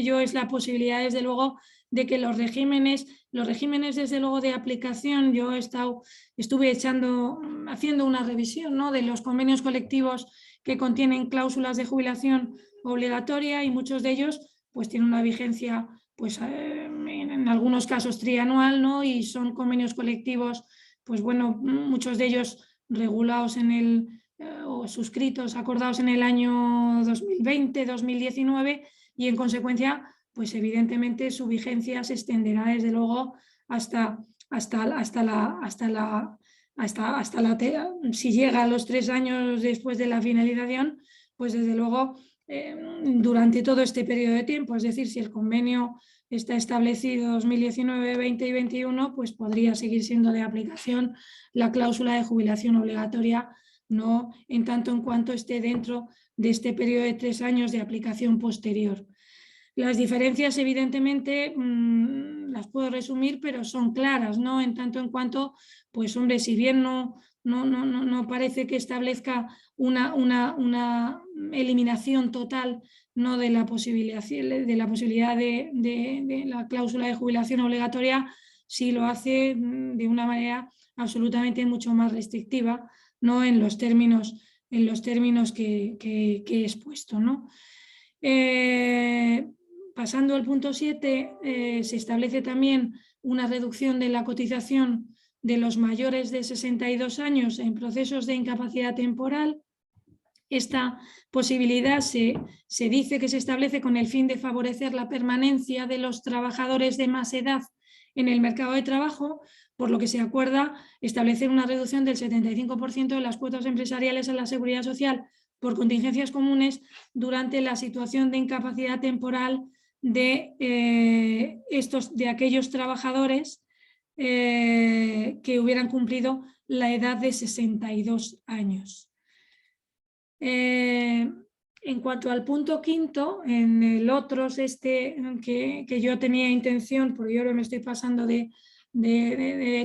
yo, es la posibilidad, desde luego, de que los regímenes, desde luego, de aplicación, yo estuve haciendo una revisión, ¿no?, de los convenios colectivos que contienen cláusulas de jubilación obligatoria, y muchos de ellos pues tienen una vigencia, pues en algunos casos trianual, ¿no?, y son convenios colectivos, pues bueno, muchos de ellos regulados o suscritos, acordados en el año 2020, 2019, y en consecuencia, pues evidentemente su vigencia se extenderá desde luego si llega a los 3 años después de la finalización, pues desde luego durante todo este periodo de tiempo. Es decir, si el convenio está establecido 2019, 20 y 21, pues podría seguir siendo de aplicación la cláusula de jubilación obligatoria, no en tanto en cuanto esté dentro de este periodo de 3 años de aplicación posterior. Las diferencias, evidentemente, las puedo resumir, pero son claras, ¿no? En tanto en cuanto, pues hombre, si bien no parece que establezca una eliminación total, ¿no?, de la posibilidad de la cláusula de jubilación obligatoria, sí lo hace de una manera absolutamente mucho más restrictiva, ¿no?, en los términos que he expuesto, ¿no? Pasando al punto 7, se establece también una reducción de la cotización de los mayores de 62 años en procesos de incapacidad temporal. Esta posibilidad se dice que se establece con el fin de favorecer la permanencia de los trabajadores de más edad en el mercado de trabajo, por lo que se acuerda establecer una reducción del 75% de las cuotas empresariales a la seguridad social por contingencias comunes durante la situación de incapacidad temporal de aquellos trabajadores que hubieran cumplido la edad de 62 años. En cuanto al punto 5, en el otros que yo tenía intención, porque yo ahora me estoy pasando de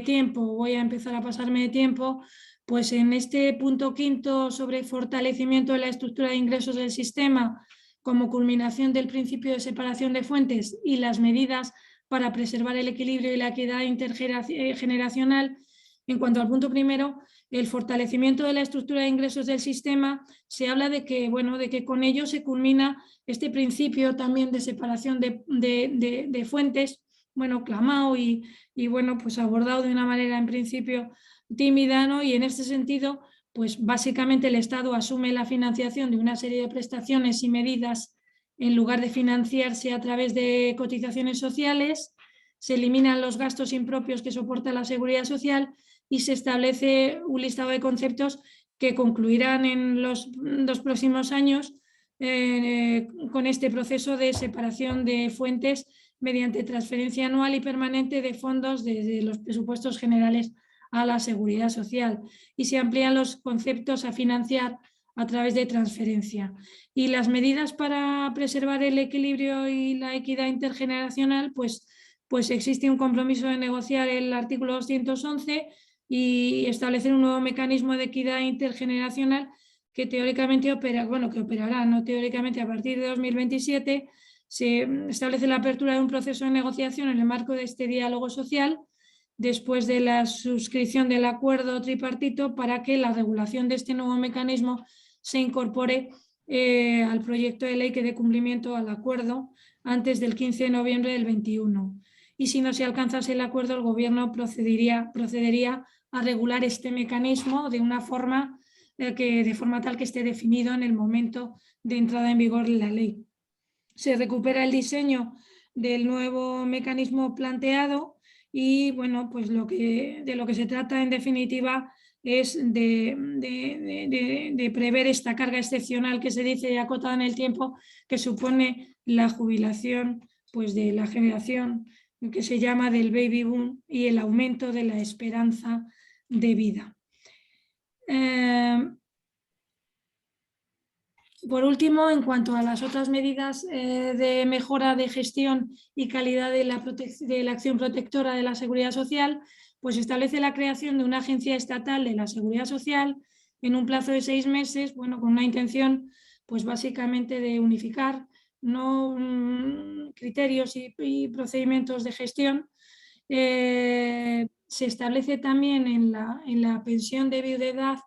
tiempo, voy a empezar a pasarme de tiempo, pues en este punto 5 sobre fortalecimiento de la estructura de ingresos del sistema como culminación del principio de separación de fuentes y las medidas para preservar el equilibrio y la equidad intergeneracional. En cuanto al punto primero, el fortalecimiento de la estructura de ingresos del sistema, se habla de que con ello se culmina este principio también de separación de fuentes, clamado y pues abordado de una manera en principio tímida, ¿no? Y en este sentido, pues básicamente el Estado asume la financiación de una serie de prestaciones y medidas en lugar de financiarse a través de cotizaciones sociales, se eliminan los gastos impropios que soporta la Seguridad Social y se establece un listado de conceptos que concluirán en los 2 próximos años con este proceso de separación de fuentes mediante transferencia anual y permanente de fondos desde los presupuestos generales a la Seguridad Social, y se amplían los conceptos a financiar a través de transferencia. Y las medidas para preservar el equilibrio y la equidad intergeneracional, pues existe un compromiso de negociar el artículo 211 y establecer un nuevo mecanismo de equidad intergeneracional que teóricamente que operará, no teóricamente, a partir de 2027. Se establece la apertura de un proceso de negociación en el marco de este diálogo social después de la suscripción del acuerdo tripartito para que la regulación de este nuevo mecanismo se incorpore al proyecto de ley que dé cumplimiento al acuerdo antes del 15 de noviembre del 21. Y si no se alcanzase el acuerdo, el Gobierno procedería a regular este mecanismo de forma tal que esté definido en el momento de entrada en vigor de la ley. Se recupera el diseño del nuevo mecanismo planteado y pues de lo que se trata en definitiva es de prever esta carga excepcional que se dice acotada en el tiempo, que supone la jubilación de la generación que se llama del baby boom y el aumento de la esperanza de vida. Por último, en cuanto a las otras medidas de mejora de gestión y calidad de la acción protectora de la Seguridad Social, pues establece la creación de una agencia estatal de la Seguridad Social en un plazo de 6 meses, con una intención pues básicamente de unificar criterios y procedimientos de gestión. Se establece también en la pensión de viudedad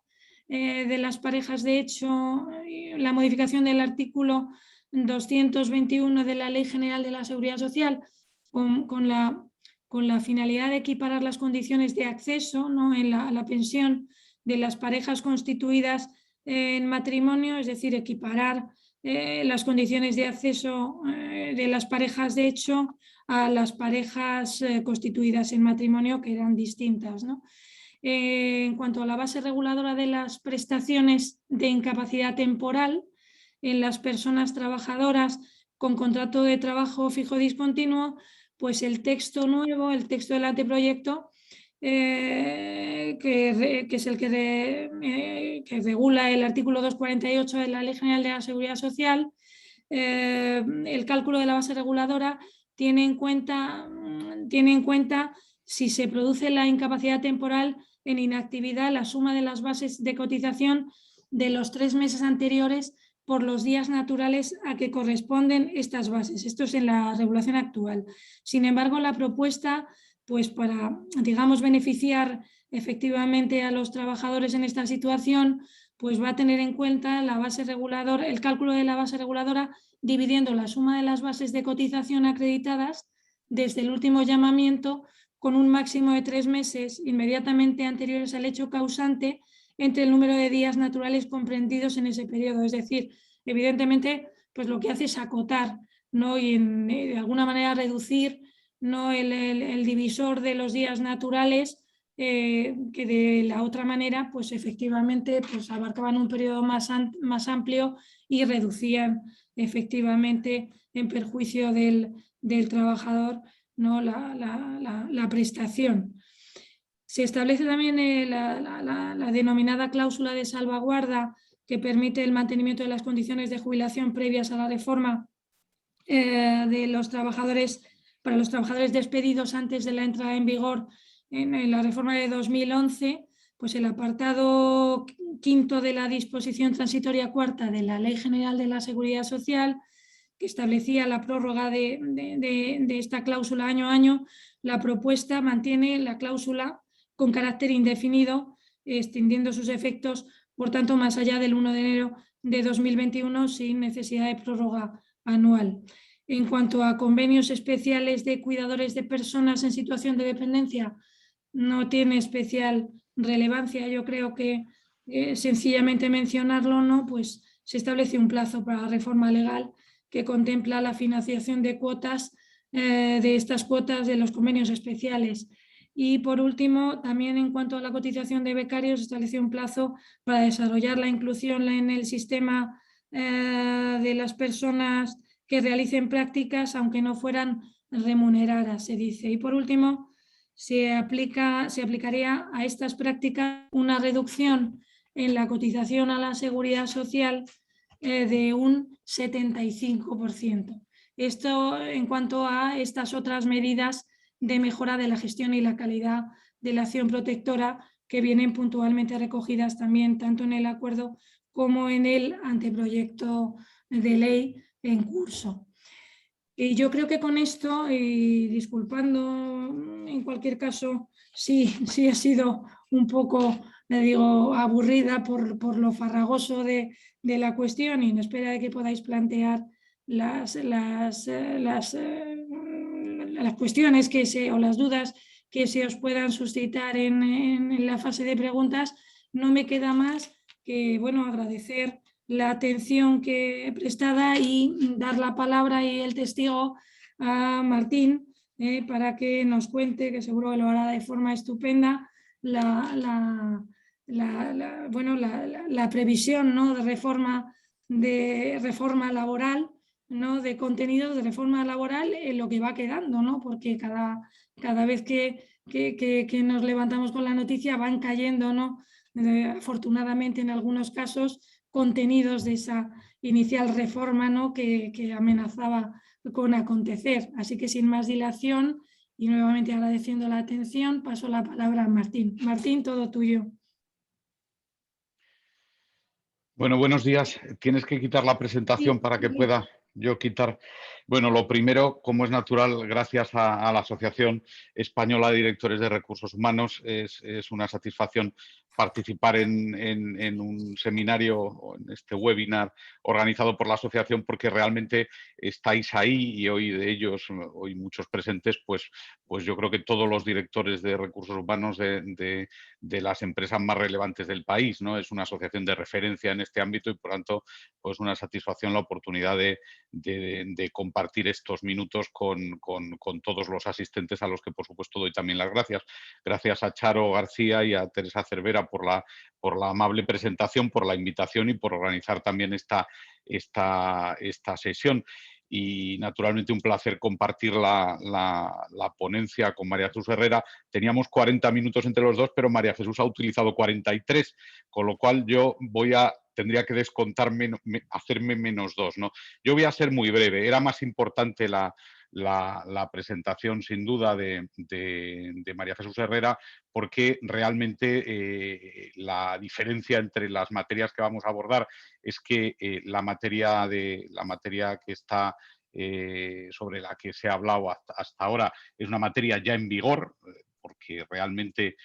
de las parejas de hecho la modificación del artículo 221 de la Ley General de la Seguridad Social con la finalidad de equiparar las condiciones de acceso a la pensión de las parejas constituidas en matrimonio, es decir, equiparar las condiciones de acceso de las parejas de hecho a las parejas constituidas en matrimonio, que eran distintas, ¿no? En cuanto a la base reguladora de las prestaciones de incapacidad temporal, en las personas trabajadoras con contrato de trabajo fijo discontinuo, pues el texto nuevo, el texto del anteproyecto, que es el que regula el artículo 248 de la Ley General de la Seguridad Social, el cálculo de la base reguladora tiene en cuenta si se produce la incapacidad temporal en inactividad, la suma de las bases de cotización de los 3 meses anteriores por los días naturales a que corresponden estas bases. Esto es en la regulación actual. Sin embargo, la propuesta, pues para, digamos, beneficiar efectivamente a los trabajadores en esta situación, pues va a tener en cuenta la base reguladora, el cálculo de la base reguladora, dividiendo la suma de las bases de cotización acreditadas desde el último llamamiento con un máximo de 3 meses inmediatamente anteriores al hecho causante entre el número de días naturales comprendidos en ese periodo. Es decir, evidentemente, pues lo que hace es acotar, ¿no? Y de alguna manera reducir, ¿no? el divisor de los días naturales, que de la otra manera, pues efectivamente, pues abarcaban un periodo más amplio y reducían efectivamente en perjuicio del trabajador, ¿no? la prestación. Se establece también la denominada cláusula de salvaguarda, que permite el mantenimiento de las condiciones de jubilación previas a la reforma de los trabajadores, para los trabajadores despedidos antes de la entrada en vigor en la reforma de 2011. Pues el apartado 5º de la disposición transitoria 4ª de la Ley General de la Seguridad Social, que establecía la prórroga de esta cláusula año a año, la propuesta mantiene la cláusula con carácter indefinido, extendiendo sus efectos, por tanto, más allá del 1 de enero de 2021, sin necesidad de prórroga anual. En cuanto a convenios especiales de cuidadores de personas en situación de dependencia, no tiene especial relevancia. Yo creo que sencillamente mencionarlo, ¿no? Pues se establece un plazo para la reforma legal que contempla la financiación de cuotas, de estas cuotas de los convenios especiales. Y por último, también en cuanto a la cotización de becarios, estableció un plazo para desarrollar la inclusión en el sistema de las personas que realicen prácticas, aunque no fueran remuneradas, se dice. Y por último, se aplicaría a estas prácticas una reducción en la cotización a la seguridad social de un 75%. Esto en cuanto a estas otras medidas de mejora de la gestión y la calidad de la acción protectora, que vienen puntualmente recogidas también tanto en el acuerdo como en el anteproyecto de ley en curso. Y yo creo que con esto, y disculpando en cualquier caso sí he sido un poco, le digo, aburrida por lo farragoso de la cuestión, y en espera de que podáis plantear las cuestiones o las dudas que se os puedan suscitar en la fase de preguntas, no me queda más que, bueno, agradecer la atención que prestada y dar la palabra y el testigo a Martín para que nos cuente, que seguro que lo hará de forma estupenda, la previsión, ¿no? de reforma laboral, ¿no? de contenidos de reforma laboral, lo que va quedando, ¿no? Porque cada vez que nos levantamos con la noticia van cayendo, ¿no? Afortunadamente en algunos casos, contenidos de esa inicial reforma, ¿no? que amenazaba con acontecer. Así que sin más dilación y nuevamente agradeciendo la atención, paso la palabra a Martín. Martín, todo tuyo. Bueno, buenos días. Tienes que quitar la presentación Sí, para que sí. pueda yo quitar. Bueno, lo primero, como es natural, gracias a la Asociación Española de Directores de Recursos Humanos, es una satisfacción participar en un seminario o en este webinar organizado por la asociación, porque realmente estáis ahí y hoy de ellos, hoy muchos presentes, pues yo creo que todos los directores de recursos humanos de las empresas más relevantes del país, ¿no? Es una asociación de referencia en este ámbito y, por tanto, pues una satisfacción la oportunidad de compartir estos minutos con todos los asistentes, a los que, por supuesto, doy también las gracias. Gracias a Charo García y a Teresa Cervera por la amable presentación, por la invitación y por organizar también esta sesión. Y naturalmente un placer compartir la ponencia con María Jesús Herrera. Teníamos 40 minutos entre los dos, pero María Jesús ha utilizado 43, con lo cual yo tendría que descontarme, hacerme -2, ¿no? Yo voy a ser muy breve. Era más importante la presentación, sin duda, de María Jesús Herrera, porque realmente la diferencia entre las materias que vamos a abordar es que la materia que está sobre la que se ha hablado hasta ahora es una materia ya en vigor, porque realmente,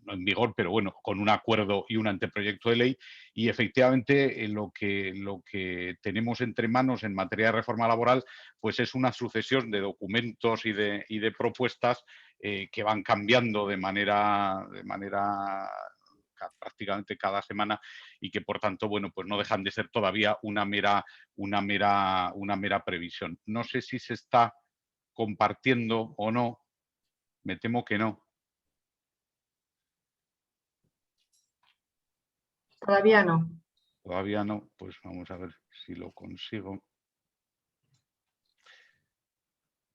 no en vigor, pero bueno, con un acuerdo y un anteproyecto de ley, y efectivamente lo que tenemos entre manos en materia de reforma laboral pues es una sucesión de documentos y de propuestas que van cambiando de manera prácticamente cada semana y que por tanto, bueno, pues no dejan de ser todavía una mera previsión. No sé si se está compartiendo o no, me temo que no. Todavía no. Todavía no, pues vamos a ver si lo consigo.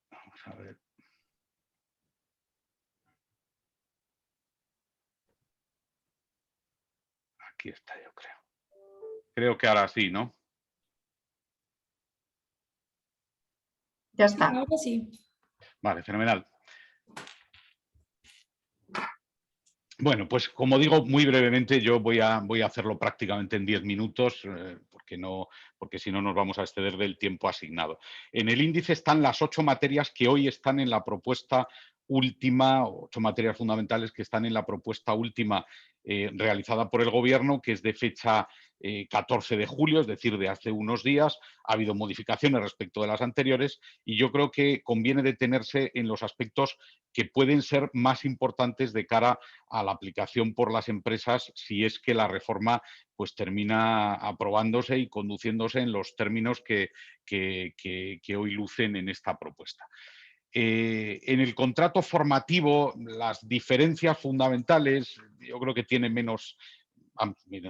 Vamos a ver. Aquí está, yo creo. Creo que ahora sí, ¿no? Ya está. Ahora sí. Vale, fenomenal. Bueno, pues como digo, muy brevemente, yo voy a hacerlo prácticamente en 10 minutos, porque si no nos vamos a exceder del tiempo asignado. En el índice están las 8 materias que hoy están en la propuesta última, 8 materias fundamentales que están en la propuesta última realizada por el Gobierno, que es de fecha 14 de julio, es decir, de hace unos días. Ha habido modificaciones respecto de las anteriores y yo creo que conviene detenerse en los aspectos que pueden ser más importantes de cara a la aplicación por las empresas si es que la reforma pues termina aprobándose y conduciéndose en los términos que hoy lucen en esta propuesta. En el contrato formativo, las diferencias fundamentales, yo creo que tienen menos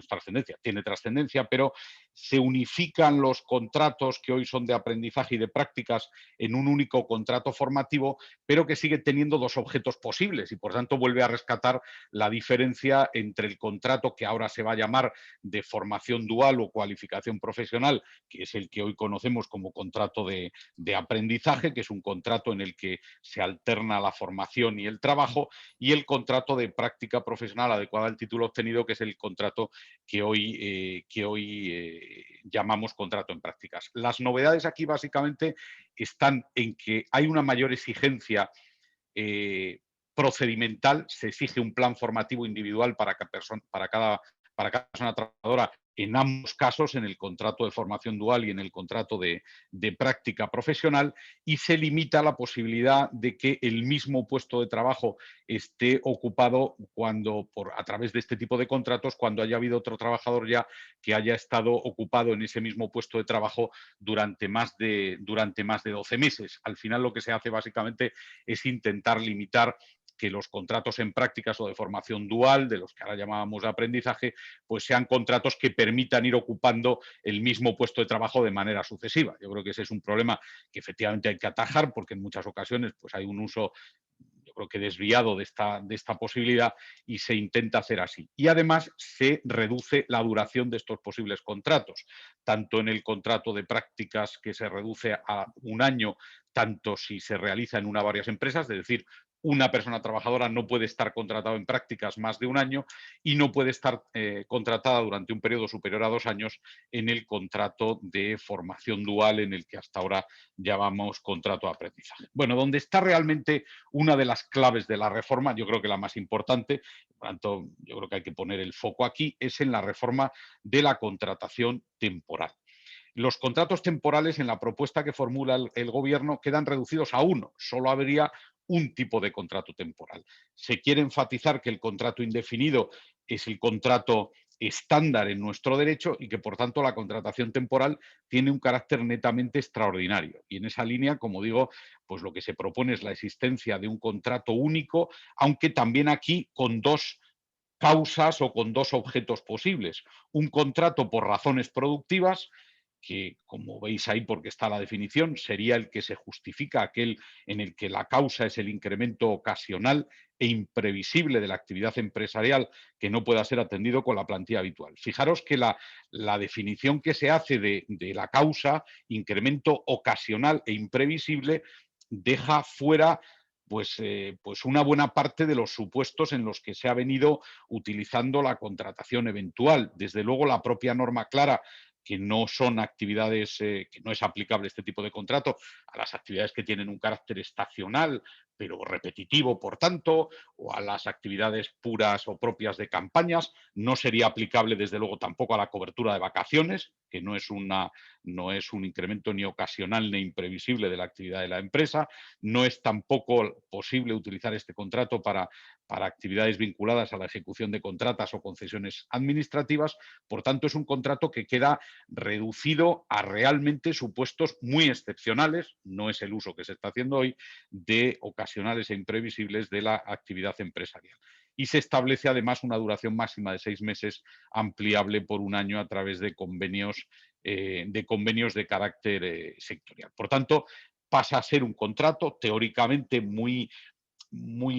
trascendencia, tiene trascendencia, pero se unifican los contratos que hoy son de aprendizaje y de prácticas en un único contrato formativo, pero que sigue teniendo dos objetos posibles y por tanto vuelve a rescatar la diferencia entre el contrato que ahora se va a llamar de formación dual o cualificación profesional, que es el que hoy conocemos como contrato de aprendizaje, que es un contrato en el que se alterna la formación y el trabajo, y el contrato de práctica profesional adecuada al título obtenido, que es el contrato que hoy llamamos contrato en prácticas. Las novedades aquí básicamente están en que hay una mayor exigencia procedimental, se exige un plan formativo individual para cada persona trabajadora en ambos casos, en el contrato de formación dual y en el contrato de práctica profesional, y se limita la posibilidad de que el mismo puesto de trabajo esté ocupado a través de este tipo de contratos cuando haya habido otro trabajador ya que haya estado ocupado en ese mismo puesto de trabajo durante más de 12 meses. Al final lo que se hace básicamente es intentar limitar que los contratos en prácticas o de formación dual, de los que ahora llamábamos de aprendizaje, pues sean contratos que permitan ir ocupando el mismo puesto de trabajo de manera sucesiva. Yo creo que ese es un problema que efectivamente hay que atajar porque en muchas ocasiones pues hay un uso, yo creo que desviado de esta posibilidad y se intenta hacer así. Y además se reduce la duración de estos posibles contratos, tanto en el contrato de prácticas que se reduce a 1 año, tanto si se realiza en una o varias empresas, es decir, una persona trabajadora no puede estar contratada en prácticas más de 1 año y no puede estar contratada durante un periodo superior a 2 años en el contrato de formación dual en el que hasta ahora llamamos contrato de aprendizaje. Bueno, donde está realmente una de las claves de la reforma, yo creo que la más importante, por tanto, yo creo que hay que poner el foco aquí, es en la reforma de la contratación temporal. Los contratos temporales en la propuesta que formula el Gobierno quedan reducidos a uno, solo habría un tipo de contrato temporal. Se quiere enfatizar que el contrato indefinido es el contrato estándar en nuestro derecho y que por tanto la contratación temporal tiene un carácter netamente extraordinario. Y en esa línea, como digo, pues lo que se propone es la existencia de un contrato único, aunque también aquí con dos causas o con dos objetos posibles. Un contrato por razones productivas, que como veis ahí porque está la definición, sería el que se justifica, aquel en el que la causa es el incremento ocasional e imprevisible de la actividad empresarial que no pueda ser atendido con la plantilla habitual. Fijaros que la definición que se hace de la causa, incremento ocasional e imprevisible, deja fuera pues una buena parte de los supuestos en los que se ha venido utilizando la contratación eventual. Desde luego, la propia norma clara que no son actividades, que no es aplicable este tipo de contrato a las actividades que tienen un carácter estacional, pero repetitivo, por tanto, o a las actividades puras o propias de campañas. No sería aplicable, desde luego, tampoco a la cobertura de vacaciones, que no es un incremento ni ocasional ni imprevisible de la actividad de la empresa. No es tampoco posible utilizar este contrato para actividades vinculadas a la ejecución de contratas o concesiones administrativas. Por tanto, es un contrato que queda reducido a realmente supuestos muy excepcionales, no es el uso que se está haciendo hoy, de ocasionales e imprevisibles de la actividad empresarial. Y se establece además una duración máxima de 6 meses, ampliable por un año a través de convenios de carácter sectorial. Por tanto, pasa a ser un contrato teóricamente muy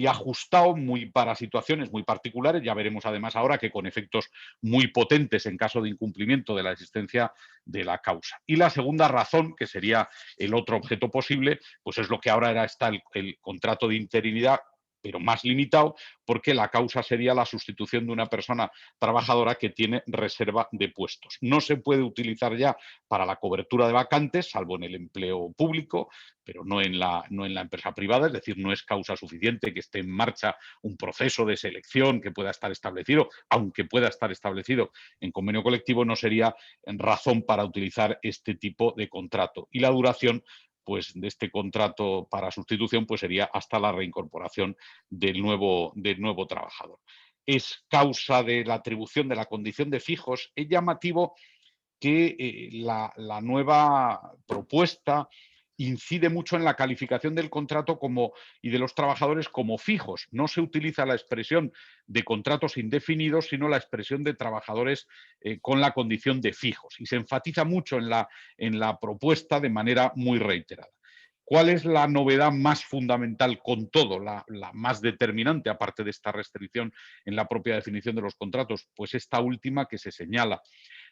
ajustado, muy para situaciones muy particulares. Ya veremos además ahora que con efectos muy potentes en caso de incumplimiento de la existencia de la causa. Y la segunda razón, que sería el otro objeto posible, pues es lo que ahora está el contrato de interinidad, pero más limitado, porque la causa sería la sustitución de una persona trabajadora que tiene reserva de puestos. No se puede utilizar ya para la cobertura de vacantes, salvo en el empleo público, pero no en la empresa privada, es decir, no es causa suficiente que esté en marcha un proceso de selección que pueda estar establecido, aunque pueda estar establecido en convenio colectivo, no sería razón para utilizar este tipo de contrato. Y la duración pues de este contrato para sustitución pues sería hasta la reincorporación del nuevo trabajador. Es causa de la atribución de la condición de fijos. Es llamativo que la nueva propuesta incide mucho en la calificación del contrato y de los trabajadores como fijos. No se utiliza la expresión de contratos indefinidos, sino la expresión de trabajadores con la condición de fijos. Y se enfatiza mucho en la propuesta de manera muy reiterada. ¿Cuál es la novedad más fundamental con todo, la más determinante, aparte de esta restricción en la propia definición de los contratos? Pues esta última que se señala.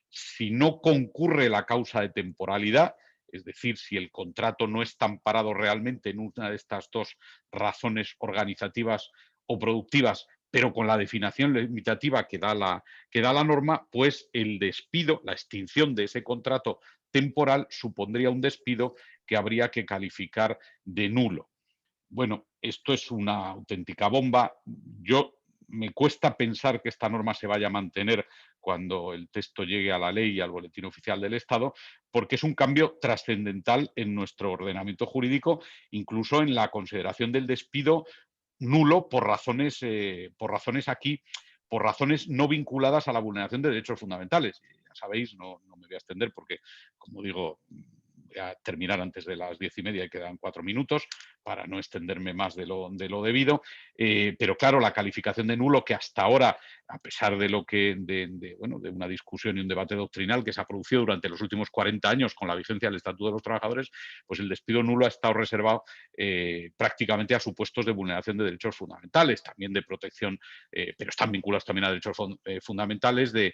Si no concurre la causa de temporalidad, es decir, si el contrato no está amparado realmente en una de estas dos razones organizativas o productivas, pero con la definición limitativa que da la norma, pues el despido, la extinción de ese contrato temporal supondría un despido que habría que calificar de nulo. Bueno, esto es una auténtica bomba. Me cuesta pensar que esta norma se vaya a mantener cuando el texto llegue a la ley y al boletín oficial del Estado, porque es un cambio trascendental en nuestro ordenamiento jurídico, incluso en la consideración del despido nulo por razones no vinculadas a la vulneración de derechos fundamentales. Ya sabéis, no me voy a extender porque, como digo, voy a terminar antes de las 10:30 y quedan 4 minutos para no extenderme más de lo debido. Pero claro, la calificación de nulo, que hasta ahora, a pesar de de una discusión y un debate doctrinal que se ha producido durante los últimos 40 años con la vigencia del Estatuto de los Trabajadores, pues el despido nulo ha estado reservado prácticamente a supuestos de vulneración de derechos fundamentales, también de protección, pero están vinculados también a derechos fundamentales de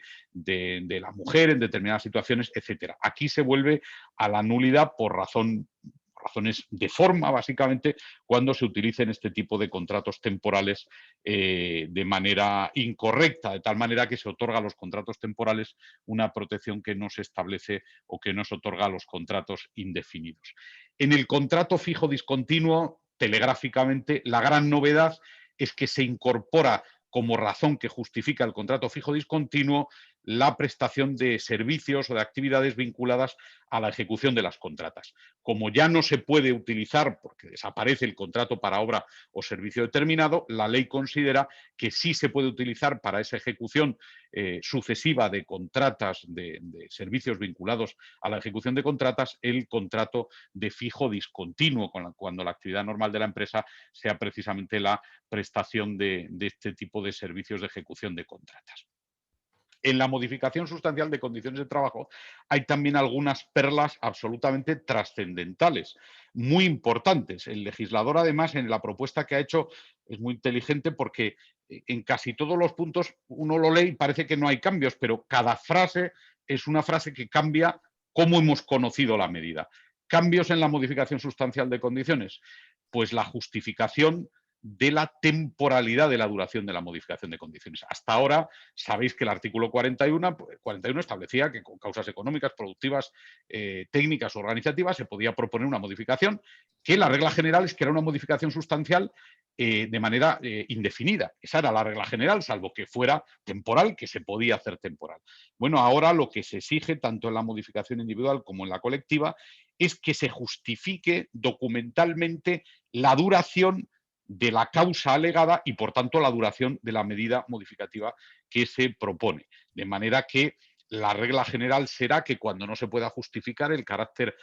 la mujer en determinadas situaciones, etcétera. Aquí se vuelve a la nulidad por razones de forma, básicamente, cuando se utilicen este tipo de contratos temporales de manera incorrecta, de tal manera que se otorga a los contratos temporales una protección que no se establece o que no se otorga a los contratos indefinidos. En el contrato fijo discontinuo, telegráficamente, la gran novedad es que se incorpora como razón que justifica el contrato fijo discontinuo la prestación de servicios o de actividades vinculadas a la ejecución de las contratas. Como ya no se puede utilizar, porque desaparece el contrato para obra o servicio determinado, la ley considera que sí se puede utilizar para esa ejecución sucesiva de contratas, de servicios vinculados a la ejecución de contratas, el contrato de fijo discontinuo, cuando la actividad normal de la empresa sea precisamente la prestación de este tipo de servicios de ejecución de contratas. En la modificación sustancial de condiciones de trabajo hay también algunas perlas absolutamente trascendentales, muy importantes. El legislador, además, en la propuesta que ha hecho es muy inteligente porque en casi todos los puntos uno lo lee y parece que no hay cambios, pero cada frase es una frase que cambia cómo hemos conocido la medida. ¿Cambios en la modificación sustancial de condiciones? Pues la justificación de la temporalidad de la duración de la modificación de condiciones. Hasta ahora sabéis que el artículo 41 establecía que con causas económicas, productivas, técnicas o organizativas se podía proponer una modificación, que la regla general es que era una modificación sustancial de manera indefinida. Esa era la regla general, salvo que fuera temporal, que se podía hacer temporal. Bueno, ahora lo que se exige, tanto en la modificación individual como en la colectiva, es que se justifique documentalmente la duración de la causa alegada y, por tanto, la duración de la medida modificativa que se propone. De manera que la regla general será que cuando no se pueda justificar el carácter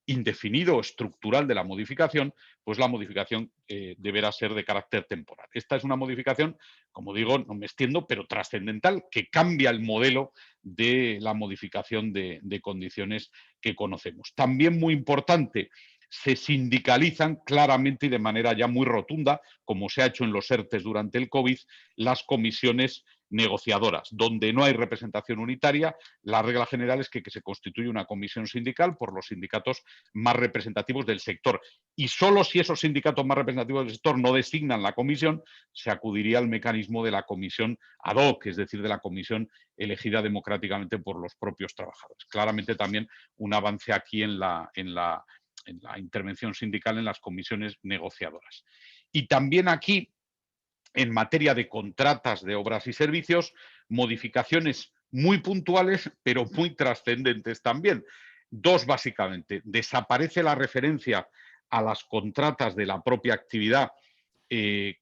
indefinido o estructural de la modificación, pues la modificación deberá ser de carácter temporal. Esta es una modificación, como digo, no me extiendo, pero trascendental, que cambia el modelo de la modificación de condiciones que conocemos. También muy importante, se sindicalizan claramente y de manera ya muy rotunda, como se ha hecho en los ERTEs durante el COVID, las comisiones negociadoras. Donde no hay representación unitaria, la regla general es que se constituye una comisión sindical por los sindicatos más representativos del sector. Y solo si esos sindicatos más representativos del sector no designan la comisión, se acudiría al mecanismo de la comisión ad hoc, es decir, de la comisión elegida democráticamente por los propios trabajadores. Claramente también un avance aquí en la intervención sindical en las comisiones negociadoras. Y también aquí, en materia de contratas de obras y servicios, modificaciones muy puntuales, pero muy trascendentes también. Dos, básicamente. Desaparece la referencia a las contratas de la propia actividad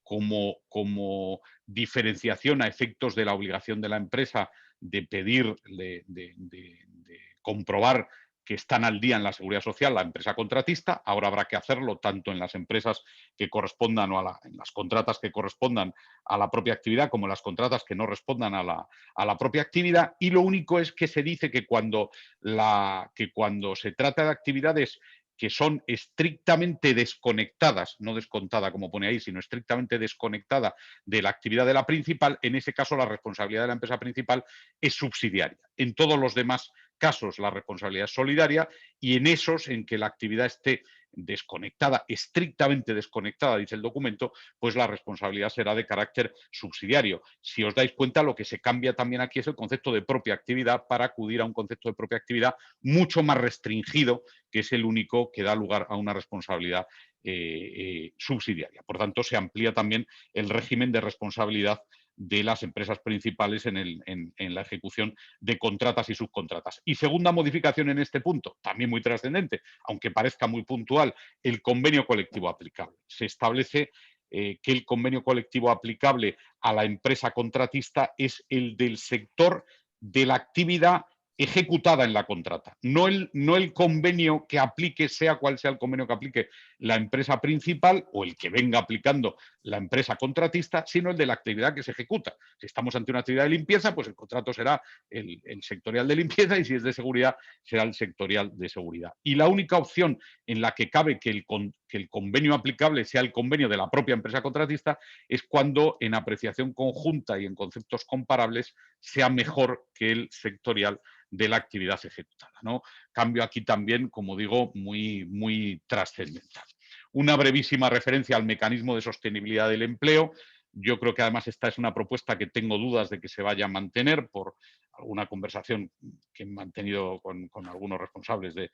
como diferenciación a efectos de la obligación de la empresa de pedir, de comprobar que están al día en la seguridad social la empresa contratista. Ahora habrá que hacerlo tanto en las empresas que correspondan o en las contratas que correspondan a la propia actividad como en las contratas que no respondan a la propia actividad. Y lo único es que se dice que cuando se trata de actividades que son estrictamente desconectadas, no descontada como pone ahí, sino estrictamente desconectada de la actividad de la principal, en ese caso la responsabilidad de la empresa principal es subsidiaria. En todos los demás casos la responsabilidad es solidaria y en esos en que la actividad esté desconectada, estrictamente desconectada, dice el documento, pues la responsabilidad será de carácter subsidiario. Si os dais cuenta, lo que se cambia también aquí es el concepto de propia actividad para acudir a un concepto de propia actividad mucho más restringido, que es el único que da lugar a una responsabilidad subsidiaria. Por tanto, se amplía también el régimen de responsabilidad de las empresas principales en la ejecución de contratas y subcontratas. Y segunda modificación en este punto, también muy trascendente, aunque parezca muy puntual, el convenio colectivo aplicable. Se establece que el convenio colectivo aplicable a la empresa contratista es el del sector de la actividad ejecutada en la contrata, no el convenio que aplique, sea cual sea el convenio que aplique la empresa principal o el que venga aplicando la empresa contratista, sino el de la actividad que se ejecuta. Si estamos ante una actividad de limpieza, pues el contrato será el sectorial de limpieza y si es de seguridad, será el sectorial de seguridad. Y la única opción en la que cabe que el convenio aplicable sea el convenio de la propia empresa contratista es cuando en apreciación conjunta y en conceptos comparables sea mejor que el sectorial de la actividad ejecutada, ¿no? Cambio aquí también, como digo, muy, muy trascendental. Una brevísima referencia al mecanismo de sostenibilidad del empleo. Yo creo que además esta es una propuesta que tengo dudas de que se vaya a mantener por alguna conversación que he mantenido con algunos responsables de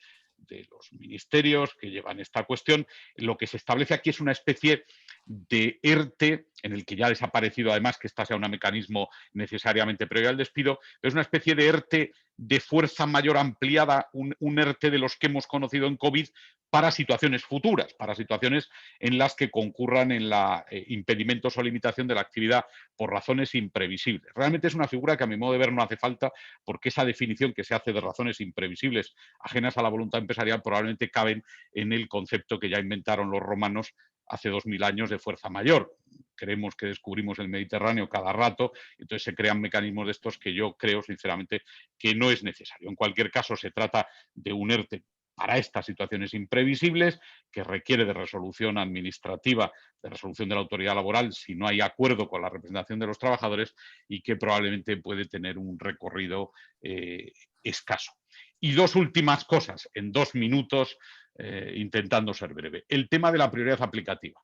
de los ministerios que llevan esta cuestión. Lo que se establece aquí es una especie de ERTE, en el que ya ha desaparecido además que esta sea un mecanismo necesariamente previo al despido, pero es una especie de ERTE de fuerza mayor ampliada, un ERTE de los que hemos conocido en COVID para situaciones futuras, para situaciones en las que concurran en la impedimentos o limitación de la actividad por razones imprevisibles. Realmente es una figura que a mi modo de ver no hace falta, porque esa definición que se hace de razones imprevisibles ajenas a la voluntad empresarial probablemente caben en el concepto que ya inventaron los romanos hace 2000 años de fuerza mayor. Creemos que descubrimos el Mediterráneo cada rato, entonces se crean mecanismos de estos que yo creo sinceramente que no es necesario. En cualquier caso, se trata de un ERTE para estas situaciones imprevisibles, que requiere de resolución administrativa, de resolución de la autoridad laboral, si no hay acuerdo con la representación de los trabajadores, y que probablemente puede tener un recorrido escaso. Y dos últimas cosas, en 2 minutos, intentando ser breve. El tema de la prioridad aplicativa.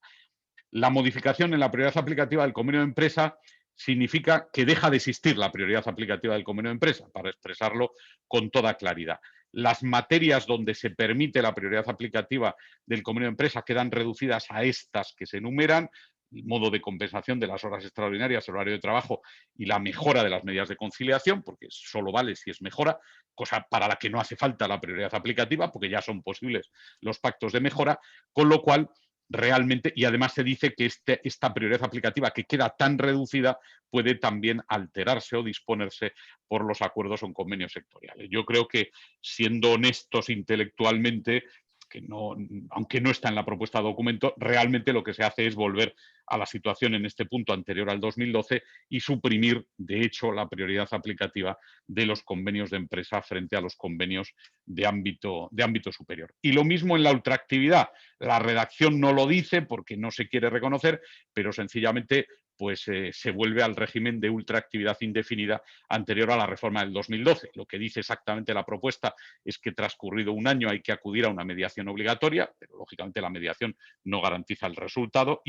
La modificación en la prioridad aplicativa del convenio de empresa significa que deja de existir la prioridad aplicativa del convenio de empresa, para expresarlo con toda claridad. Las materias donde se permite la prioridad aplicativa del convenio de empresa quedan reducidas a estas que se enumeran: el modo de compensación de las horas extraordinarias, el horario de trabajo y la mejora de las medidas de conciliación, porque solo vale si es mejora, cosa para la que no hace falta la prioridad aplicativa, porque ya son posibles los pactos de mejora, con lo cual realmente, y además se dice que esta prioridad aplicativa, que queda tan reducida, puede también alterarse o disponerse por los acuerdos o convenios sectoriales. Yo creo que, siendo honestos intelectualmente, que no, aunque no está en la propuesta de documento, realmente lo que se hace es volver a la situación en este punto anterior al 2012 y suprimir, de hecho, la prioridad aplicativa de los convenios de empresa frente a los convenios de ámbito superior. Y lo mismo en la ultraactividad. La redacción no lo dice porque no se quiere reconocer, pero sencillamente pues se vuelve al régimen de ultraactividad indefinida anterior a la reforma del 2012. Lo que dice exactamente la propuesta es que, transcurrido un año, hay que acudir a una mediación obligatoria, pero lógicamente la mediación no garantiza el resultado,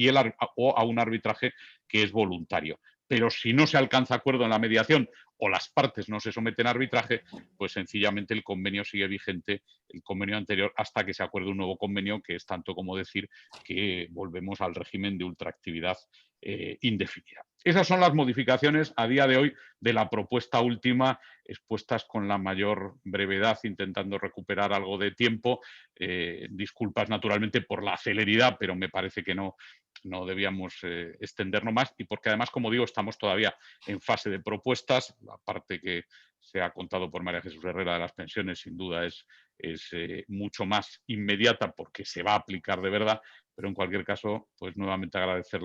o a un arbitraje que es voluntario. Pero si no se alcanza acuerdo en la mediación o las partes no se someten a arbitraje, pues sencillamente el convenio sigue vigente, el convenio anterior, hasta que se acuerde un nuevo convenio, que es tanto como decir que volvemos al régimen de ultraactividad indefinida. Esas son las modificaciones a día de hoy de la propuesta última, expuestas con la mayor brevedad, intentando recuperar algo de tiempo. Disculpas naturalmente por la celeridad, pero me parece que no debíamos extendernos más, y porque además, como digo, estamos todavía en fase de propuestas. La parte que se ha contado por María Jesús Herrera de las pensiones sin duda es mucho más inmediata, porque se va a aplicar de verdad, pero en cualquier caso, pues nuevamente agradecer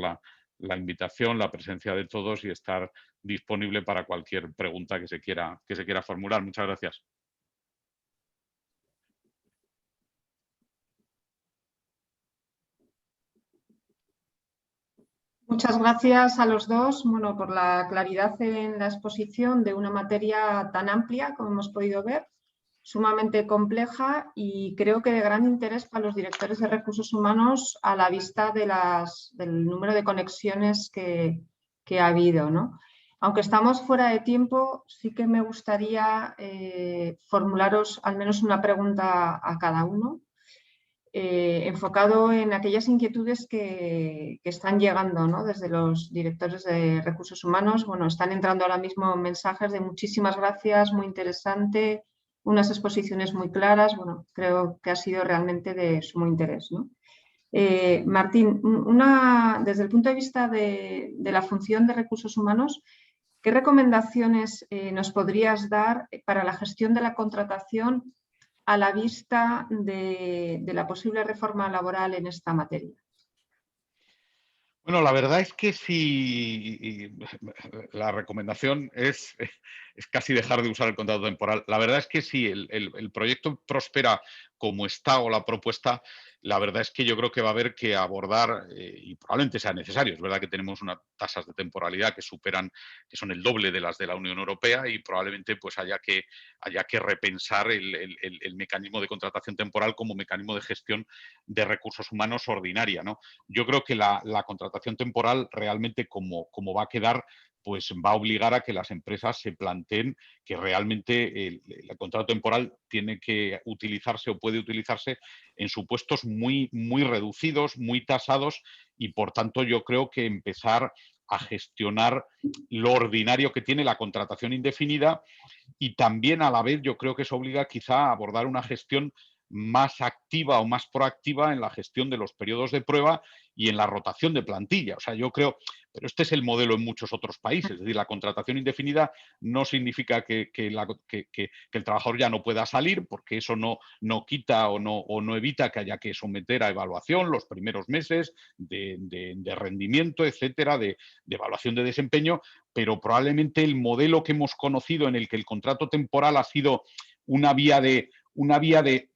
la invitación, la presencia de todos, y estar disponible para cualquier pregunta que se quiera formular. Muchas gracias. Muchas gracias a los dos, bueno, por la claridad en la exposición de una materia tan amplia, como hemos podido ver, sumamente compleja y creo que de gran interés para los directores de recursos humanos, a la vista del número de conexiones que ha habido, ¿no? Aunque estamos fuera de tiempo, sí que me gustaría formularos al menos una pregunta a cada uno, enfocado en aquellas inquietudes que están llegando, ¿no?, desde los directores de recursos humanos. Bueno, están entrando ahora mismo mensajes de muchísimas gracias, muy interesante, unas exposiciones muy claras. Bueno, creo que ha sido realmente de sumo interés, ¿no? Martín, desde el punto de vista de la función de recursos humanos, ¿qué recomendaciones nos podrías dar para la gestión de la contratación a la vista de la posible reforma laboral en esta materia? Bueno, la verdad es que la recomendación es casi dejar de usar el contrato temporal. La verdad es que si el proyecto prospera como está, o la propuesta, la verdad es que yo creo que va a haber que abordar, y probablemente sea necesario. Es verdad que tenemos unas tasas de temporalidad que son el doble de las de la Unión Europea, y probablemente pues haya que repensar el mecanismo de contratación temporal como mecanismo de gestión de recursos humanos ordinaria, ¿no? Yo creo que la contratación temporal realmente, como va a quedar, pues va a obligar a que las empresas se planteen que realmente el contrato temporal tiene que utilizarse o puede utilizarse en supuestos muy, muy reducidos, muy tasados, y por tanto yo creo que empezar a gestionar lo ordinario que tiene la contratación indefinida, y también a la vez yo creo que eso obliga quizá a abordar una gestión más activa o más proactiva en la gestión de los periodos de prueba y en la rotación de plantilla. O sea, yo creo, pero este es el modelo en muchos otros países, es decir, la contratación indefinida no significa que el trabajador ya no pueda salir, porque eso no quita o no evita que haya que someter a evaluación los primeros meses de rendimiento, etcétera, de evaluación de desempeño, pero probablemente el modelo que hemos conocido en el que el contrato temporal ha sido una vía de,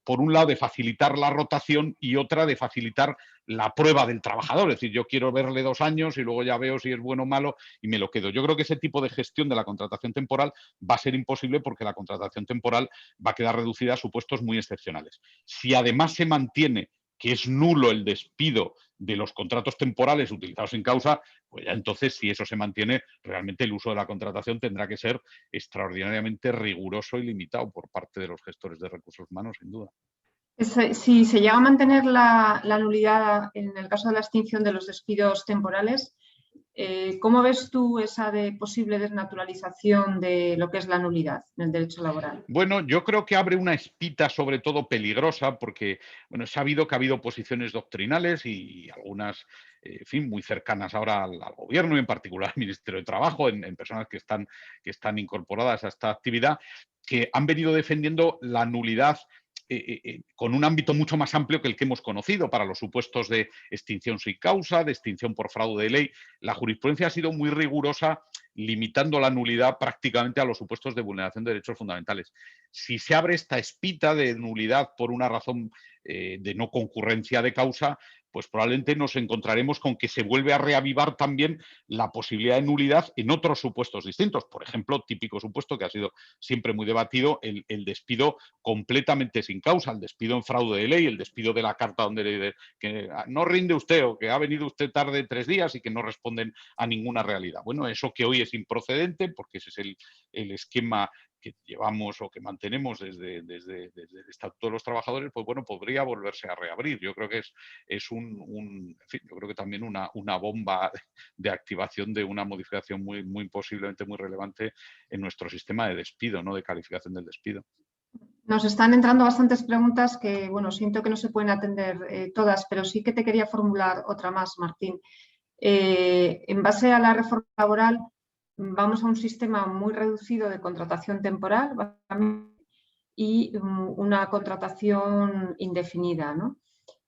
por un lado, de facilitar la rotación y otra de facilitar la prueba del trabajador. Es decir, yo quiero verle 2 años y luego ya veo si es bueno o malo y me lo quedo. Yo creo que ese tipo de gestión de la contratación temporal va a ser imposible, porque la contratación temporal va a quedar reducida a supuestos muy excepcionales. Si además se mantiene que es nulo el despido de los contratos temporales utilizados sin causa, pues ya entonces, si eso se mantiene, realmente el uso de la contratación tendrá que ser extraordinariamente riguroso y limitado por parte de los gestores de recursos humanos, sin duda. Si se llega a mantener la nulidad en el caso de la extinción de los despidos temporales, ¿cómo ves tú esa posible desnaturalización de lo que es la nulidad en el derecho laboral? Bueno, yo creo que abre una espita sobre todo peligrosa, porque bueno, se ha habido que ha habido posiciones doctrinales y algunas, en fin, muy cercanas ahora al gobierno y en particular al Ministerio de Trabajo, en personas que están incorporadas a esta actividad, que han venido defendiendo la nulidad con un ámbito mucho más amplio que el que hemos conocido para los supuestos de extinción sin causa, de extinción por fraude de ley. La jurisprudencia ha sido muy rigurosa, limitando la nulidad prácticamente a los supuestos de vulneración de derechos fundamentales. Si se abre esta espita de nulidad por una razón de no concurrencia de causa, pues probablemente nos encontraremos con que se vuelve a reavivar también la posibilidad de nulidad en otros supuestos distintos. Por ejemplo, típico supuesto que ha sido siempre muy debatido, el despido completamente sin causa, el despido en fraude de ley, el despido de la carta donde que no rinde usted o que ha venido usted tarde 3 días y que no responden a ninguna realidad. Bueno, eso que hoy es improcedente, porque ese es el esquema que llevamos o que mantenemos desde el Estatuto de los Trabajadores, pues bueno, podría volverse a reabrir. Yo creo que es en fin, yo creo que también una bomba de activación de una modificación muy posiblemente muy relevante en nuestro sistema de despido, ¿no? De calificación del despido. Nos están entrando bastantes preguntas que, bueno, siento que no se pueden atender todas, pero sí que te quería formular otra más, Martín. En base a la reforma laboral, vamos a un sistema muy reducido de contratación temporal y una contratación indefinida, ¿no?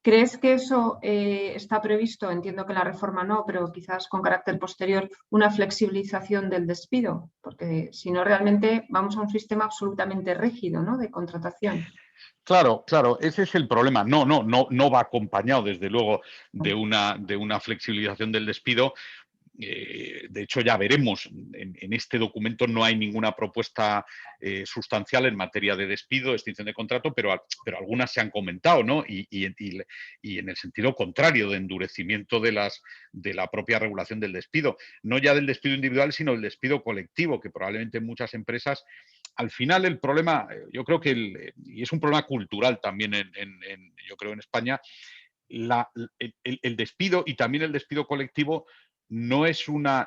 ¿Crees que eso está previsto? Entiendo que la reforma no, pero quizás con carácter posterior, una flexibilización del despido, porque si no, realmente vamos a un sistema absolutamente rígido, ¿no?, de contratación. Claro, ese es el problema. No va acompañado, desde luego, de una flexibilización del despido. De hecho, ya veremos, en este documento no hay ninguna propuesta sustancial en materia de despido, extinción de contrato, pero algunas se han comentado, ¿no? Y en el sentido contrario, de endurecimiento de la propia regulación del despido. No ya del despido individual, sino del despido colectivo, que probablemente en muchas empresas, al final el problema, yo creo que, y es un problema cultural también yo creo en España, el despido y también el despido colectivo no es una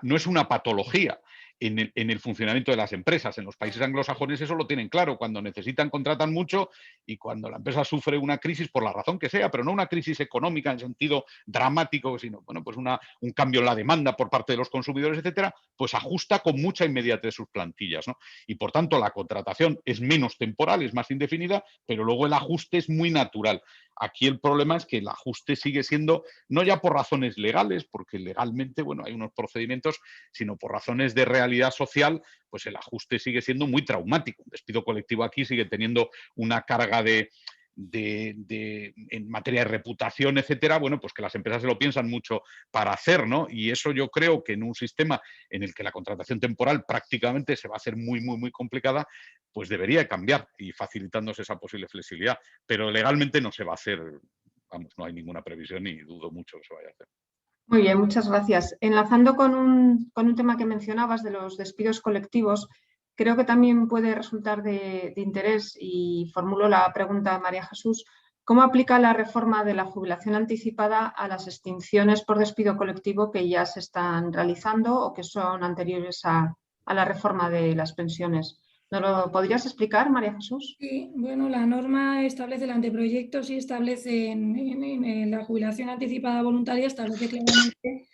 patología en el funcionamiento de las empresas. En los países anglosajones eso lo tienen claro. Cuando necesitan, contratan mucho, y cuando la empresa sufre una crisis, por la razón que sea, pero no una crisis económica en sentido dramático, sino bueno, pues un cambio en la demanda por parte de los consumidores, etcétera, pues ajusta con mucha inmediatez sus plantillas, ¿no? Y por tanto la contratación es menos temporal, es más indefinida, pero luego el ajuste es muy natural. Aquí el problema es que el ajuste sigue siendo, no ya por razones legales, porque legalmente, bueno, hay unos procedimientos, sino por razones de realidad social, pues el ajuste sigue siendo muy traumático. Un despido colectivo aquí sigue teniendo una carga en materia de reputación, etcétera, bueno, pues que las empresas se lo piensan mucho para hacer, ¿no? Y eso yo creo que en un sistema en el que la contratación temporal prácticamente se va a hacer muy complicada, pues debería cambiar, y facilitándose esa posible flexibilidad. Pero legalmente no se va a hacer, vamos, no hay ninguna previsión y dudo mucho que se vaya a hacer. Muy bien, muchas gracias. Enlazando con un tema que mencionabas de los despidos colectivos, creo que también puede resultar de interés, y formulo la pregunta a María Jesús: ¿cómo aplica la reforma de la jubilación anticipada a las extinciones por despido colectivo que ya se están realizando o que son anteriores a la reforma de las pensiones? ¿Nos lo podrías explicar, María Jesús? Sí, bueno, la norma establece, el anteproyecto sí establece en la jubilación anticipada voluntaria, establece claramente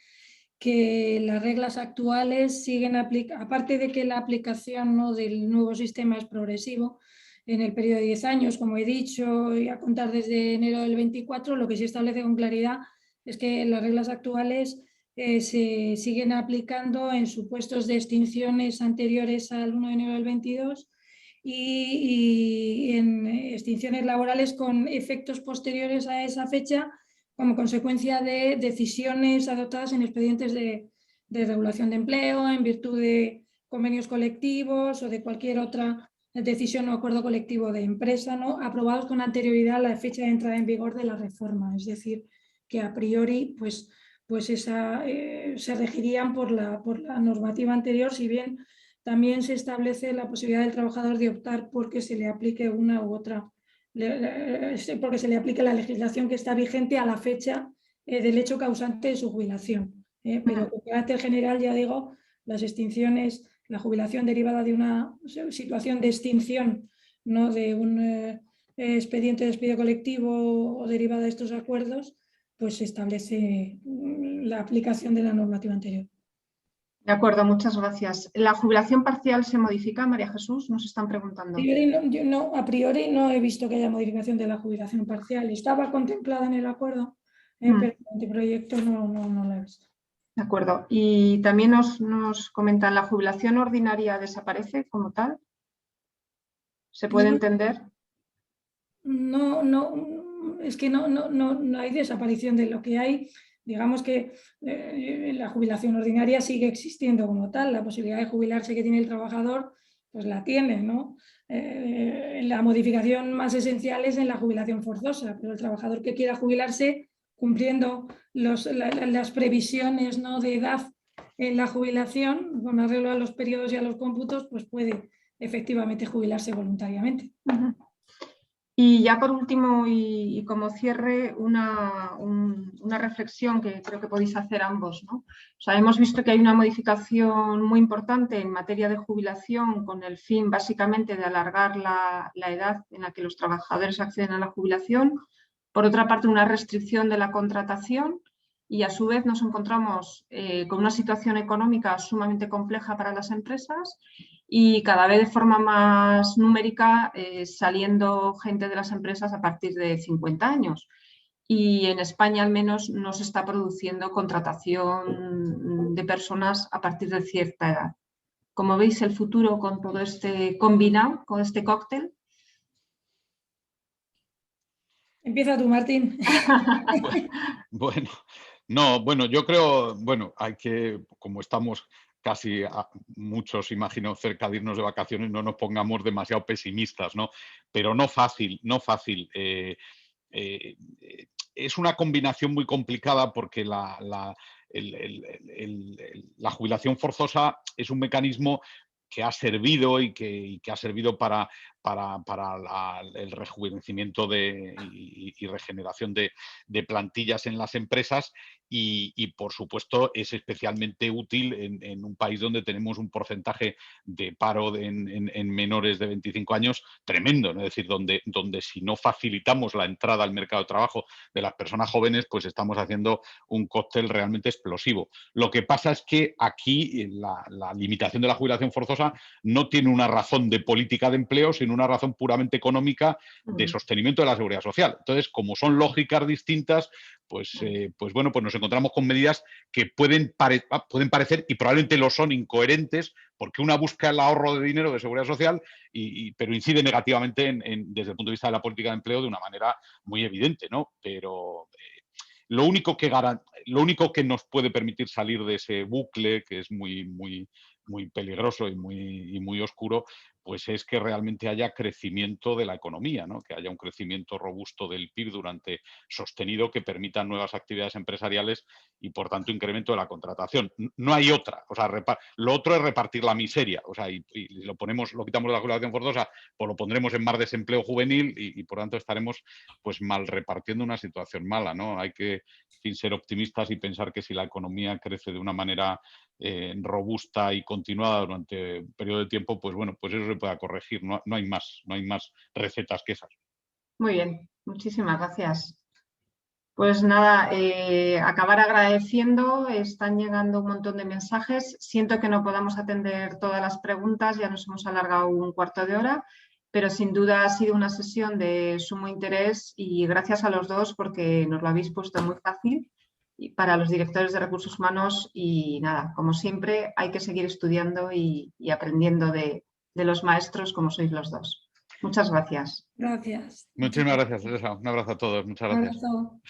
que las reglas actuales siguen aplicando, aparte de que la aplicación, ¿no?, del nuevo sistema es progresivo en el periodo de 10 años, como he dicho, y a contar desde enero del 24, lo que sí establece con claridad es que las reglas actuales se siguen aplicando en supuestos de extinciones anteriores al 1 de enero del 22 y en extinciones laborales con efectos posteriores a esa fecha, como consecuencia de decisiones adoptadas en expedientes de regulación de empleo, en virtud de convenios colectivos o de cualquier otra decisión o acuerdo colectivo de empresa, ¿no?, aprobados con anterioridad a la fecha de entrada en vigor de la reforma. Es decir, que a priori se regirían por la normativa anterior, si bien también se establece la posibilidad del trabajador de optar porque se le aplique una u otra, porque se le aplique la legislación que está vigente a la fecha del hecho causante de su jubilación. Pero con carácter general, ya digo, las extinciones, la jubilación derivada de una situación de extinción, no de un expediente de despido colectivo o derivada de estos acuerdos, pues se establece la aplicación de la normativa anterior. De acuerdo, muchas gracias. ¿La jubilación parcial se modifica, María Jesús? Nos están preguntando. A priori no he visto que haya modificación de la jubilación parcial. Estaba contemplada en el acuerdo, pero el anteproyecto no la he visto. De acuerdo. Y también nos comentan: ¿la jubilación ordinaria desaparece como tal? ¿Se puede entender? Es que no hay desaparición de lo que hay. Digamos que la jubilación ordinaria sigue existiendo como tal. La posibilidad de jubilarse que tiene el trabajador, pues la tiene, ¿no? La modificación más esencial es en la jubilación forzosa, pero el trabajador que quiera jubilarse cumpliendo las previsiones, ¿no?, de edad en la jubilación, con arreglo a los periodos y a los cómputos, pues puede efectivamente jubilarse voluntariamente. Y ya por último, y como cierre, una reflexión que creo que podéis hacer ambos, ¿no? O sea, hemos visto que hay una modificación muy importante en materia de jubilación, con el fin básicamente de alargar la edad en la que los trabajadores acceden a la jubilación. Por otra parte, una restricción de la contratación, y a su vez nos encontramos con una situación económica sumamente compleja para las empresas y cada vez de forma más numérica saliendo gente de las empresas a partir de 50 años. Y en España al menos no se está produciendo contratación de personas a partir de cierta edad. ¿Cómo veis el futuro con todo este combinado, con este cóctel? Empieza tú, Martín. Bueno, yo creo, hay que, como estamos casi muchos, imagino, cerca de irnos de vacaciones, no nos pongamos demasiado pesimistas, ¿no? Pero no fácil. Es una combinación muy complicada porque la jubilación forzosa es un mecanismo que ha servido y que ha servido para el rejuvenecimiento y regeneración de plantillas en las empresas y, por supuesto, es especialmente útil en un país donde tenemos un porcentaje de paro en menores de 25 años tremendo, ¿no? Es decir, donde si no facilitamos la entrada al mercado de trabajo de las personas jóvenes, pues estamos haciendo un cóctel realmente explosivo. Lo que pasa es que aquí la limitación de la jubilación forzosa no tiene una razón de política de empleo, sino una razón puramente económica de sostenimiento de la seguridad social. Entonces, como son lógicas distintas, pues nos encontramos con medidas que pueden parecer, y probablemente lo son, incoherentes, porque una busca el ahorro de dinero de seguridad social, pero incide negativamente desde el punto de vista de la política de empleo de una manera muy evidente, ¿no? Pero lo único que nos puede permitir salir de ese bucle, que es muy muy peligroso y muy oscuro, pues es que realmente haya crecimiento de la economía, ¿no? Que haya un crecimiento robusto del PIB sostenido que permita nuevas actividades empresariales y, por tanto, incremento de la contratación. No hay otra. O sea, lo otro es repartir la miseria. O sea, y lo quitamos de la jubilación forzosa, pues lo pondremos en más desempleo juvenil y por tanto, estaremos pues mal repartiendo una situación mala, ¿no? Hay que, sin ser optimistas y pensar que si la economía crece de una manera robusta y continuada durante un periodo de tiempo, pues bueno, pues eso se pueda corregir. No hay más recetas que esas. Muy bien, muchísimas gracias. Pues nada, acabar agradeciendo, están llegando un montón de mensajes. Siento que no podamos atender todas las preguntas, ya nos hemos alargado un cuarto de hora, pero sin duda ha sido una sesión de sumo interés y gracias a los dos porque nos lo habéis puesto muy fácil para los directores de recursos humanos y nada, como siempre hay que seguir estudiando y aprendiendo de los maestros como sois los dos. Muchas gracias. Gracias. Muchísimas gracias, Teresa. Un abrazo a todos. Muchas Un gracias. abrazo.